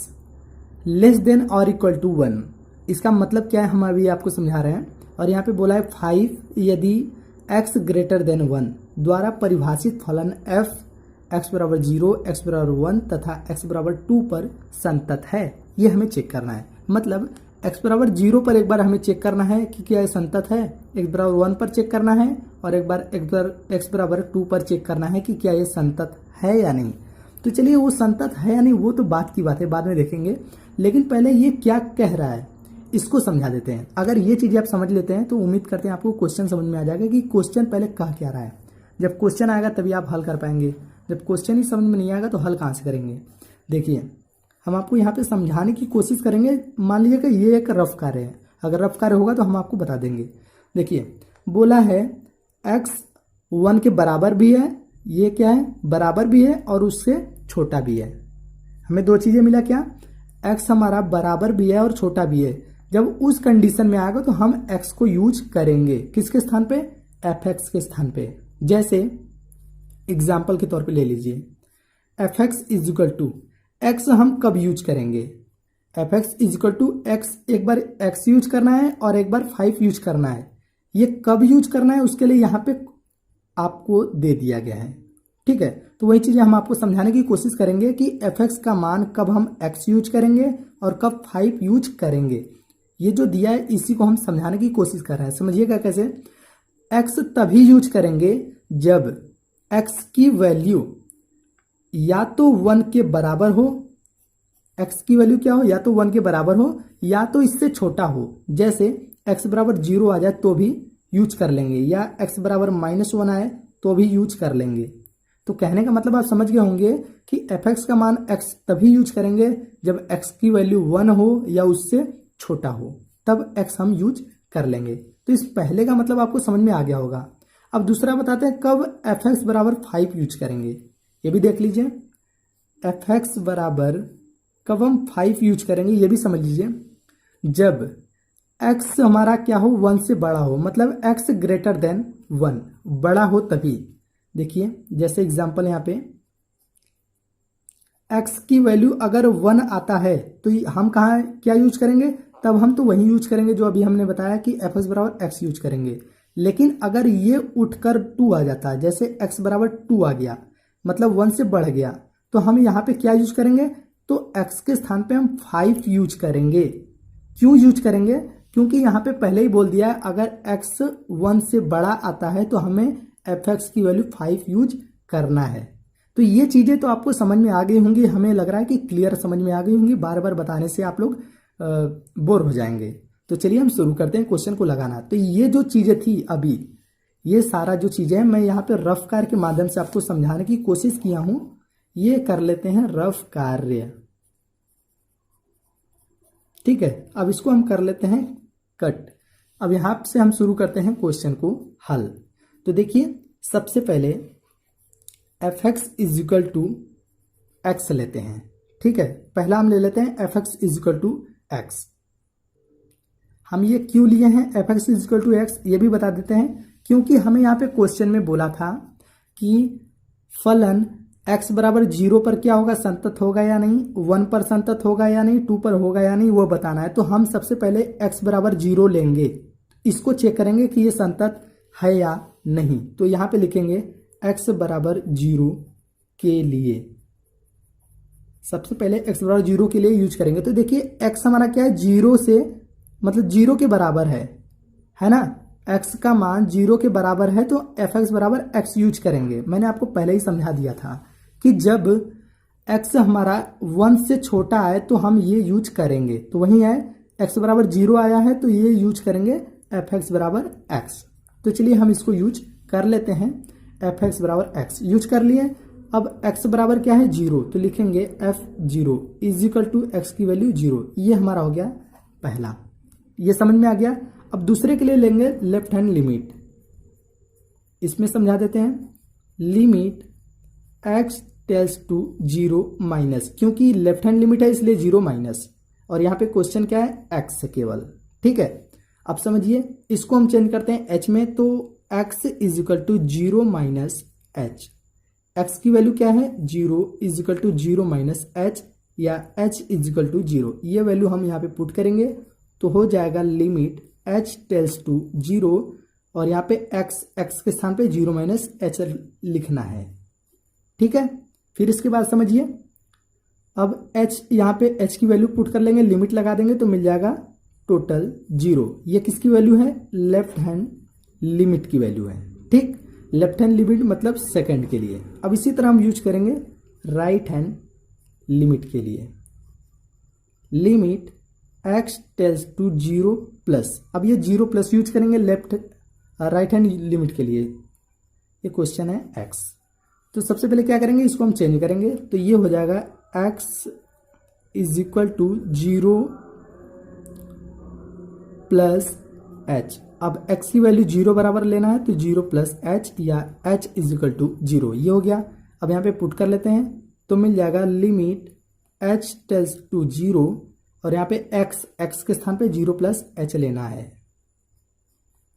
लेस देन और इक्वल टू 1। इसका मतलब क्या है हम अभी आपको समझा रहे हैं। और यहाँ पे बोला है 5 यदि x ग्रेटर देन 1 द्वारा परिभाषित फलन f x बराबर 0, x बराबर 1 तथा x बराबर 2 पर संतत है। ये हमें चेक करना है। मतलब x बराबर 0 पर एक बार हमें चेक करना है कि क्या ये संतत है, x बराबर 1 पर चेक करना है, और एक बार x बराबर 2 पर चेक करना है कि क्या ये संतत है या नहीं। तो चलिए वो संतत है या नहीं वो तो बात की बात है, बाद में देखेंगे। लेकिन पहले ये क्या कह रहा है इसको समझा देते हैं। अगर ये चीज़ें आप समझ लेते हैं तो उम्मीद करते हैं आपको क्वेश्चन समझ में आ जाएगा कि क्वेश्चन पहले कह क्या रहा है। जब क्वेश्चन आएगा तभी आप हल कर पाएंगे, जब क्वेश्चन ही समझ में नहीं आएगा तो हल कहाँ से करेंगे। देखिए हम आपको यहाँ पे समझाने की कोशिश करेंगे। मान लीजिए कि ये एक रफ कार्य है, अगर रफ कार्य होगा तो हम आपको बता देंगे। देखिए बोला है x 1 के बराबर भी है, ये क्या है बराबर भी है और उससे छोटा भी है। हमें दो चीजें मिला, क्या x हमारा बराबर भी है और छोटा भी है। जब उस कंडीशन में आएगा तो हम x को यूज करेंगे किसके स्थान पे, एफ एक्स के स्थान पे। जैसे एग्जाम्पल के तौर पे ले लीजिए f x is equal to x हम कब यूज करेंगे, f x is equal to x, एक बार x यूज करना है और एक बार 5 यूज करना है। ये कब यूज करना है उसके लिए यहाँ पे आपको दे दिया गया है। ठीक है, तो वही चीजें हम आपको समझाने की कोशिश करेंगे कि एफ एक्स का मान कब हम x यूज करेंगे और कब 5 यूज करेंगे। ये जो दिया है इसी को हम समझाने की कोशिश कर रहे हैं। समझिएगा कैसे, x तभी यूज करेंगे जब x की वैल्यू या तो 1 के बराबर हो, x की वैल्यू क्या हो, या तो 1 के बराबर हो या तो इससे छोटा हो। जैसे x बराबर 0 आ जाए तो भी यूज कर लेंगे, या x बराबर -1 आए तो भी यूज कर लेंगे। तो कहने का मतलब आप समझ गए होंगे कि एफ एक्स का मान x तभी यूज करेंगे जब x की वैल्यू 1 हो या उससे छोटा हो, तब x हम यूज कर लेंगे। तो इस पहले का मतलब आपको समझ में आ गया होगा। अब दूसरा बताते हैं कब एफ एक्स बराबर 5 यूज करेंगे, ये भी देख लीजिए। एफ एक्स बराबर कब हम 5 यूज करेंगे ये भी समझ लीजिए, जब x हमारा क्या हो 1 से बड़ा हो, मतलब x ग्रेटर देन 1 बड़ा हो तभी। देखिए जैसे एग्जांपल यहाँ पे x की वैल्यू अगर 1 आता है तो हम कहाँ क्या यूज करेंगे, तब हम तो वही यूज करेंगे जो अभी हमने बताया कि एफ एक्स बराबर x यूज करेंगे। लेकिन अगर ये उठकर 2 आ जाता है, जैसे x बराबर 2 आ गया मतलब 1 से बढ़ गया, तो हम यहाँ पे क्या यूज करेंगे, तो x के स्थान पे हम 5 यूज करेंगे। क्यों यूज करेंगे, क्योंकि यहाँ पे पहले ही बोल दिया है अगर x 1 से बड़ा आता है तो हमें एफ एक्स की वैल्यू 5 यूज करना है। तो ये चीजें तो आपको समझ में आ गई होंगी, हमें लग रहा है कि क्लियर समझ में आ गई होंगी, बार बार बताने से आप लोग बोर हो जाएंगे। तो चलिए हम शुरू करते हैं क्वेश्चन को लगाना। तो ये जो चीजें थी अभी, ये सारा जो चीजें हैं मैं यहाँ पे रफ कार्य के माध्यम से आपको समझाने की कोशिश किया हूं। ये कर लेते हैं रफ कार्य, ठीक है। अब इसको हम कर लेते हैं कट। अब यहां से हम शुरू करते हैं क्वेश्चन को हल। तो देखिए सबसे पहले f x is equal to x लेते हैं। ठीक है, पहला हम ले लेते हैं f x is equal to x. हम ये क्यों लिए हैं f x is equal to x, ये भी बता देते हैं। क्योंकि हमें यहाँ पे क्वेश्चन में बोला था कि फलन x बराबर 0 पर क्या होगा, संतत होगा या नहीं, 1 पर संतत होगा या नहीं, 2 पर होगा या नहीं, वो बताना है। तो हम सबसे पहले x बराबर 0 लेंगे, इसको चेक करेंगे कि ये संतत है या नहीं। तो यहाँ पे लिखेंगे x बराबर 0 के लिए, सबसे पहले x बराबर 0 के लिए यूज करेंगे। तो देखिए x हमारा क्या है, 0 से मतलब 0 के बराबर है ना, x का मान 0 के बराबर है, तो एफ एक्स बराबर x यूज करेंगे। मैंने आपको पहले ही समझा दिया था कि जब x हमारा 1 से छोटा है तो हम ये यूज करेंगे। तो वही है, x बराबर 0 आया है तो ये यूज करेंगे एफ एक्स बराबर x। तो चलिए हम इसको यूज कर लेते हैं, एफ एक्स बराबर x यूज कर लिए। अब x बराबर क्या है, 0, तो लिखेंगे f0 is equal to x की वैल्यू 0। ये हमारा हो गया पहला, ये समझ में आ गया। अब दूसरे के लिए लेंगे लेफ्ट हैंड लिमिट, इसमें समझा देते हैं। Limit x tends to 0 minus, क्योंकि लेफ्ट हैंड लिमिट है इसलिए 0 माइनस, और यहाँ पे क्वेश्चन क्या है, x केवल। ठीक है, अब समझिए इसको हम चेंज करते हैं h में, तो x is equal to 0 minus h। x की वैल्यू क्या है, 0 is equal to 0 minus h, या h इज इक्वल टू 0। ये वैल्यू हम यहाँ पे पुट करेंगे तो हो जाएगा लिमिट h टेल्स टू 0, और यहाँ पे x के स्थान पे 0 माइनस h लिखना है। ठीक है, फिर इसके बाद समझिए, अब h यहाँ पे h की वैल्यू पुट कर लेंगे, लिमिट लगा देंगे तो मिल जाएगा टोटल 0। ये किसकी वैल्यू है, लेफ्ट हैंड लिमिट की वैल्यू है। ठीक, लेफ्ट हैंड लिमिट मतलब सेकंड के लिए। अब इसी तरह हम यूज करेंगे राइट हैंड लिमिट के लिए। Limit x tends to 0 plus, अब ये 0 प्लस यूज करेंगे राइट हैंड लिमिट के लिए। ये क्वेश्चन है x, तो सबसे पहले क्या करेंगे, इसको हम चेंज करेंगे। तो ये हो जाएगा x is equal to 0 plus h। अब x की वैल्यू 0 बराबर लेना है तो 0 प्लस h, या h इज इक्वल टू 0। ये हो गया। अब यहाँ पे पुट कर लेते हैं तो मिल जाएगा लिमिट h टेल्स टू 0, और यहाँ पे x के स्थान पे 0 प्लस h लेना है,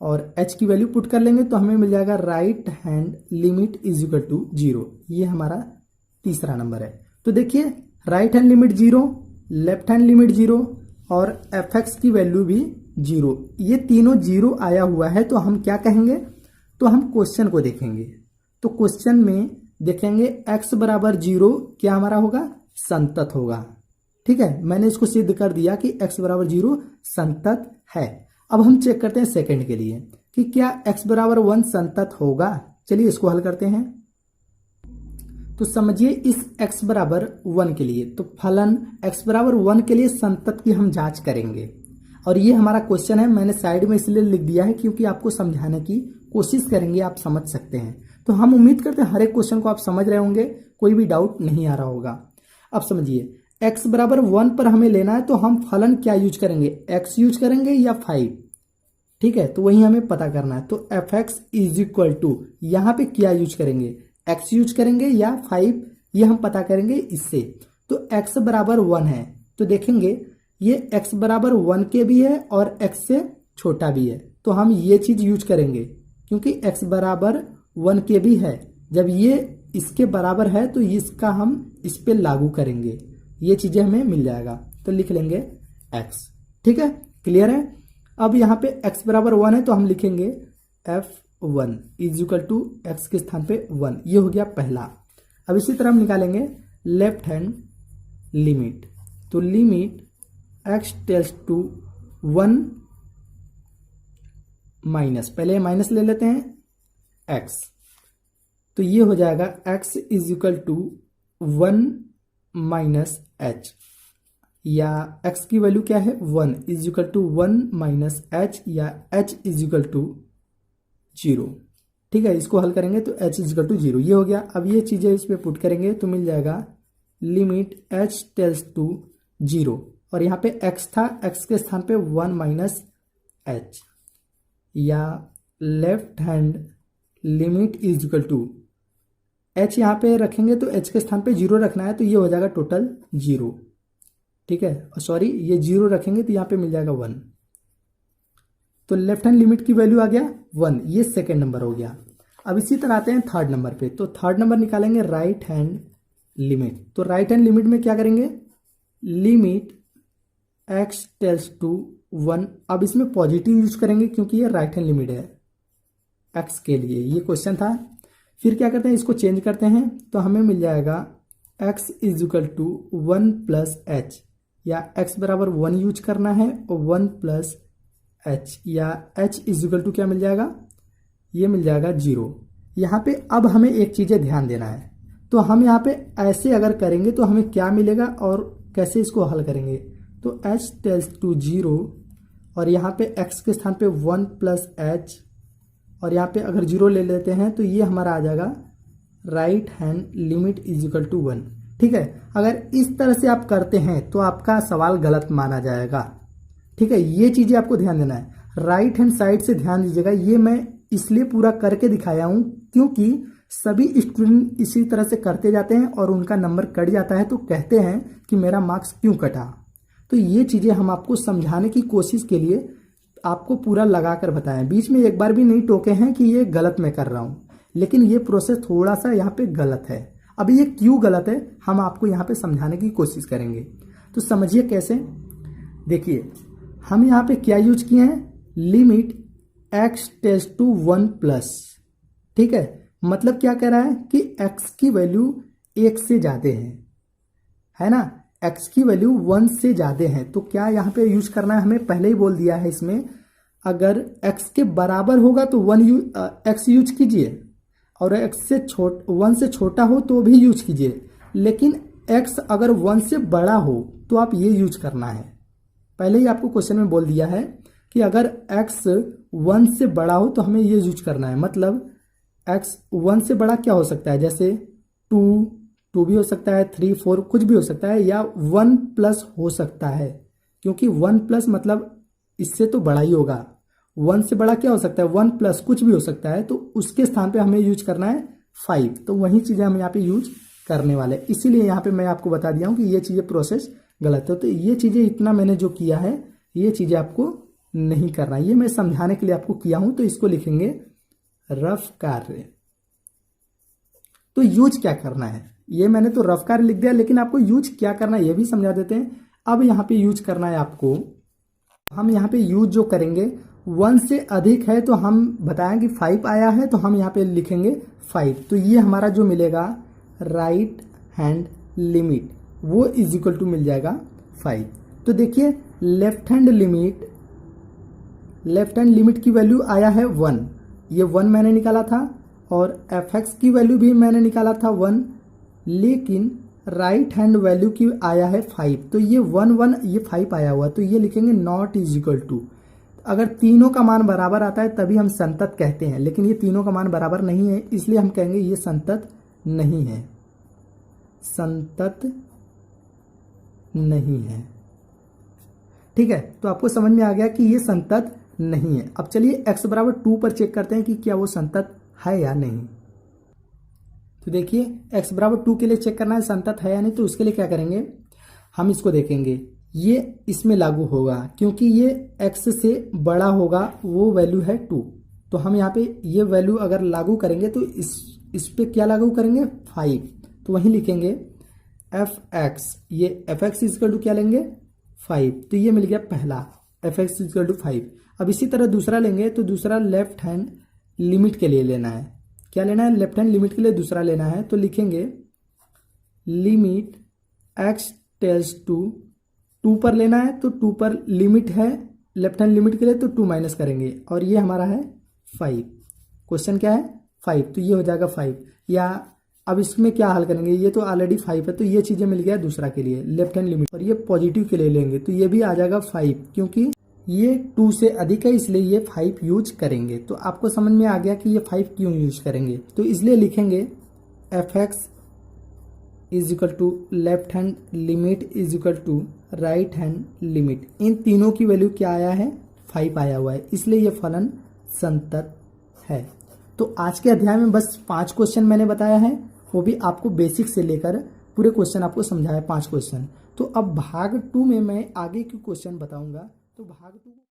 और h की वैल्यू पुट कर लेंगे तो हमें मिल जाएगा right hand limit is equal to 0। ये हमारा तीसरा नंबर है। तो देखिए right hand limit 0, left hand limit 0, और एफ एक्स की वैल्यू भी 0, ये तीनों 0 आया हुआ है। तो हम क्या कहेंगे, तो हम क्वेश्चन को देखेंगे। तो क्वेश्चन में देखेंगे x बराबर 0 क्या हमारा होगा, संतत होगा। ठीक है, मैंने इसको सिद्ध कर दिया कि x बराबर 0 संतत है। अब हम चेक करते हैं सेकंड के लिए कि क्या x बराबर 1 संतत होगा। चलिए इसको हल करते हैं। तो समझिए इस x बराबर 1 के लिए, तो फलन x बराबर 1 के लिए संतत की हम जांच करेंगे, और ये हमारा क्वेश्चन है। मैंने साइड में इसलिए लिख दिया है क्योंकि आपको समझाने की कोशिश करेंगे, आप समझ सकते हैं। तो हम उम्मीद करते हैं हर एक क्वेश्चन को आप समझ रहे होंगे, कोई भी डाउट नहीं आ रहा होगा। अब समझिए x बराबर 1 पर हमें लेना है, तो हम फलन क्या यूज करेंगे, x यूज करेंगे या 5। ठीक है, तो वही हमें पता करना है। तो F x is equal to, यहाँ पे क्या यूज करेंगे, x यूज करेंगे या 5, ये हम पता करेंगे इससे। तो x बराबर 1 है, तो देखेंगे ये x बराबर 1 के भी है और x से छोटा भी है, तो हम ये चीज यूज करेंगे क्योंकि x बराबर 1 के भी है। जब ये इसके बराबर है तो इसका हम इस पे लागू करेंगे, ये चीजें हमें मिल जाएगा। तो लिख लेंगे x। ठीक है, क्लियर है। अब यहाँ पे x बराबर 1 है तो हम लिखेंगे f1 is equal to x के स्थान पे 1। ये हो गया पहला। अब इसी तरह हम निकालेंगे लेफ्ट हैंड लिमिट। तो limit x tends to 1 minus, पहले माइनस ले लेते हैं x, तो ये हो जाएगा x is equal to 1 minus h, या x की वैल्यू क्या है 1 is equal to 1 minus h, या h इज इक्वल टू 0। ठीक है, इसको हल करेंगे तो h इज इक्वल टू 0। ये हो गया। अब ये चीजें इस पे पुट करेंगे तो मिल जाएगा लिमिट h टेल्स टू 0, और यहाँ पे x था, x के स्थान पे 1 माइनस h, या left hand limit is equal to H यहाँ पे रखेंगे तो एच के स्थान पे 0 रखना है, तो ये हो जाएगा टोटल 0। ठीक है, सॉरी ये 0 रखेंगे तो यहाँ पे मिल जाएगा 1। तो लेफ्ट हैंड लिमिट की वैल्यू आ गया 1, ये सेकेंड नंबर हो गया। अब इसी तरह आते हैं थर्ड नंबर पे। तो थर्ड नंबर निकालेंगे राइट हैंड लिमिट। तो राइट हैंड लिमिट में क्या करेंगे, लिमिट x टेल्स टू 1। अब इसमें पॉजिटिव यूज करेंगे क्योंकि ये राइट हैंड लिमिट है x के लिए, ये क्वेश्चन था। फिर क्या करते हैं, इसको चेंज करते हैं तो हमें मिल जाएगा x is equal to 1 plus H, या x बराबर 1 यूज करना है और 1 प्लस एच, या h इज इक्वल टू क्या मिल जाएगा, ये मिल जाएगा 0। यहाँ पे अब हमें एक चीज़ें ध्यान देना है। तो हम यहाँ पे ऐसे अगर करेंगे तो हमें क्या मिलेगा और कैसे इसको हल करेंगे। तो h टेल्स टू 0 और यहाँ पे x के स्थान पे 1 प्लस एच, और यहाँ पे अगर 0 ले लेते हैं तो ये हमारा आ जाएगा right hand limit is equal to 1। ठीक है, अगर इस तरह से आप करते हैं तो आपका सवाल गलत माना जाएगा। ठीक है, ये चीज़ें आपको ध्यान देना है। राइट हैंड साइड से ध्यान दीजिएगा, ये मैं इसलिए पूरा करके दिखाया हूँ क्योंकि सभी स्टूडेंट इसी तरह से करते जाते हैं और उनका नंबर कट जाता है तो कहते हैं कि मेरा मार्क्स क्यों कटा। तो ये चीज़ें हम आपको समझाने की कोशिश के लिए आपको पूरा लगा कर बताएं, बीच में एक बार भी नहीं टोके हैं कि ये गलत मैं कर रहा हूँ, लेकिन ये प्रोसेस थोड़ा सा यहाँ पे गलत है। अब ये क्यों गलत है हम आपको यहाँ पे समझाने की कोशिश करेंगे। तो समझिए कैसे, देखिए हम यहाँ पे क्या यूज किए हैं, limit x tends to 1 plus. ठीक है, मतलब क्या कह रहा है कि x की वैल्यू 1 से ज्यादा है ना, x की वैल्यू 1 से ज्यादा है। तो क्या यहाँ पे यूज करना है, हमें पहले ही बोल दिया है इसमें, अगर x के बराबर होगा तो x यूज कीजिए, और x से 1 से छोटा हो तो भी यूज कीजिए, लेकिन x अगर 1 से बड़ा हो तो आप ये यूज करना है। पहले ही आपको क्वेश्चन में बोल दिया है कि अगर x 1 से बड़ा हो तो हमें ये यूज करना है। मतलब x 1 से बड़ा क्या हो सकता है, जैसे 2 भी हो सकता है, 3 4 कुछ भी हो सकता है, या 1 प्लस हो सकता है, क्योंकि 1 प्लस मतलब इससे तो बड़ा ही होगा। 1 से बड़ा क्या हो सकता है, 1 प्लस कुछ भी हो सकता है, तो उसके स्थान पे हमें यूज करना है 5। तो वही चीज़ें हम यहाँ पे यूज करने वाले, इसीलिए यहाँ पे मैं आपको बता दिया हूँ कि ये चीज़ें प्रोसेस गलत है। तो ये चीज़ें इतना मैंने जो किया है ये चीज़ें आपको नहीं करना, ये मैं समझाने के लिए आपको किया हूँ। तो इसको लिखेंगे रफ कार्य। तो यूज क्या करना है, ये मैंने तो रफ कार्य लिख दिया, लेकिन आपको यूज क्या करना है ये भी समझा देते हैं। अब यहाँ पे यूज करना है आपको, हम यहाँ पे यूज जो करेंगे 1 से अधिक है तो हम बताएं कि 5 आया है तो हम यहाँ पे लिखेंगे 5। तो ये हमारा जो मिलेगा राइट हैंड लिमिट वो इज इक्वल टू मिल जाएगा 5। तो देखिए लेफ्ट हैंड लिमिट की वैल्यू आया है 1, ये 1 मैंने निकाला था, और fx की वैल्यू भी मैंने निकाला था 1, लेकिन राइट हैंड वैल्यू की आया है 5। तो ये 1 1 ये 5 आया हुआ, तो ये लिखेंगे नॉट इज इक्वल टू। अगर तीनों का मान बराबर आता है तभी हम संतत कहते हैं, लेकिन ये तीनों का मान बराबर नहीं है, इसलिए हम कहेंगे ये संतत नहीं है, संतत नहीं है। ठीक है, तो आपको समझ में आ गया कि ये संतत नहीं है। अब चलिए x बराबर 2 पर चेक करते हैं कि क्या वो संतत है या नहीं। तो देखिए x बराबर 2 के लिए चेक करना है संतत है या नहीं, तो उसके लिए क्या करेंगे, हम इसको देखेंगे, ये इसमें लागू होगा क्योंकि ये x से बड़ा होगा, वो वैल्यू है 2। तो हम यहाँ पे ये वैल्यू अगर लागू करेंगे तो इस पे क्या लागू करेंगे 5। तो वहीं लिखेंगे fx, ये fx इक्वल टू क्या लेंगे 5। तो ये मिल गया पहला fx इक्वल टू 5। अब इसी तरह दूसरा लेंगे, तो दूसरा लेफ्ट हैंड लिमिट के लिए लेना है। क्या लेना है, लेफ्ट हैंड लिमिट के लिए दूसरा लेना है। तो लिखेंगे लिमिट x टेल्स टू 2 पर लेना है, तो 2 पर लिमिट है लेफ्ट हैंड लिमिट के लिए, तो 2 माइनस करेंगे और ये हमारा है 5। क्वेश्चन क्या है 5, तो ये हो जाएगा 5। या अब इसमें क्या हल करेंगे, ये तो ऑलरेडी 5 है, तो ये चीज़ें मिल गया दूसरा के लिए लेफ्ट हैंड लिमिट, और ये पॉजिटिव के लिए लेंगे तो ये भी आ जाएगा 5, क्योंकि ये 2 से अधिक है इसलिए ये 5 यूज करेंगे। तो आपको समझ में आ गया कि ये 5 क्यों यूज करेंगे। तो इसलिए लिखेंगे fx is equal to left hand limit is equal to right hand limit. इन तीनों की वैल्यू क्या आया है 5 आया हुआ है, इसलिए ये फलन संतत है। तो आज के अध्याय में बस 5 क्वेश्चन मैंने बताया है, वो भी आपको बेसिक से लेकर पूरे क्वेश्चन आपको समझाया 5 क्वेश्चन। तो अब भाग 2 में मैं आगे के क्वेश्चन बताऊंगा। तो भाग 2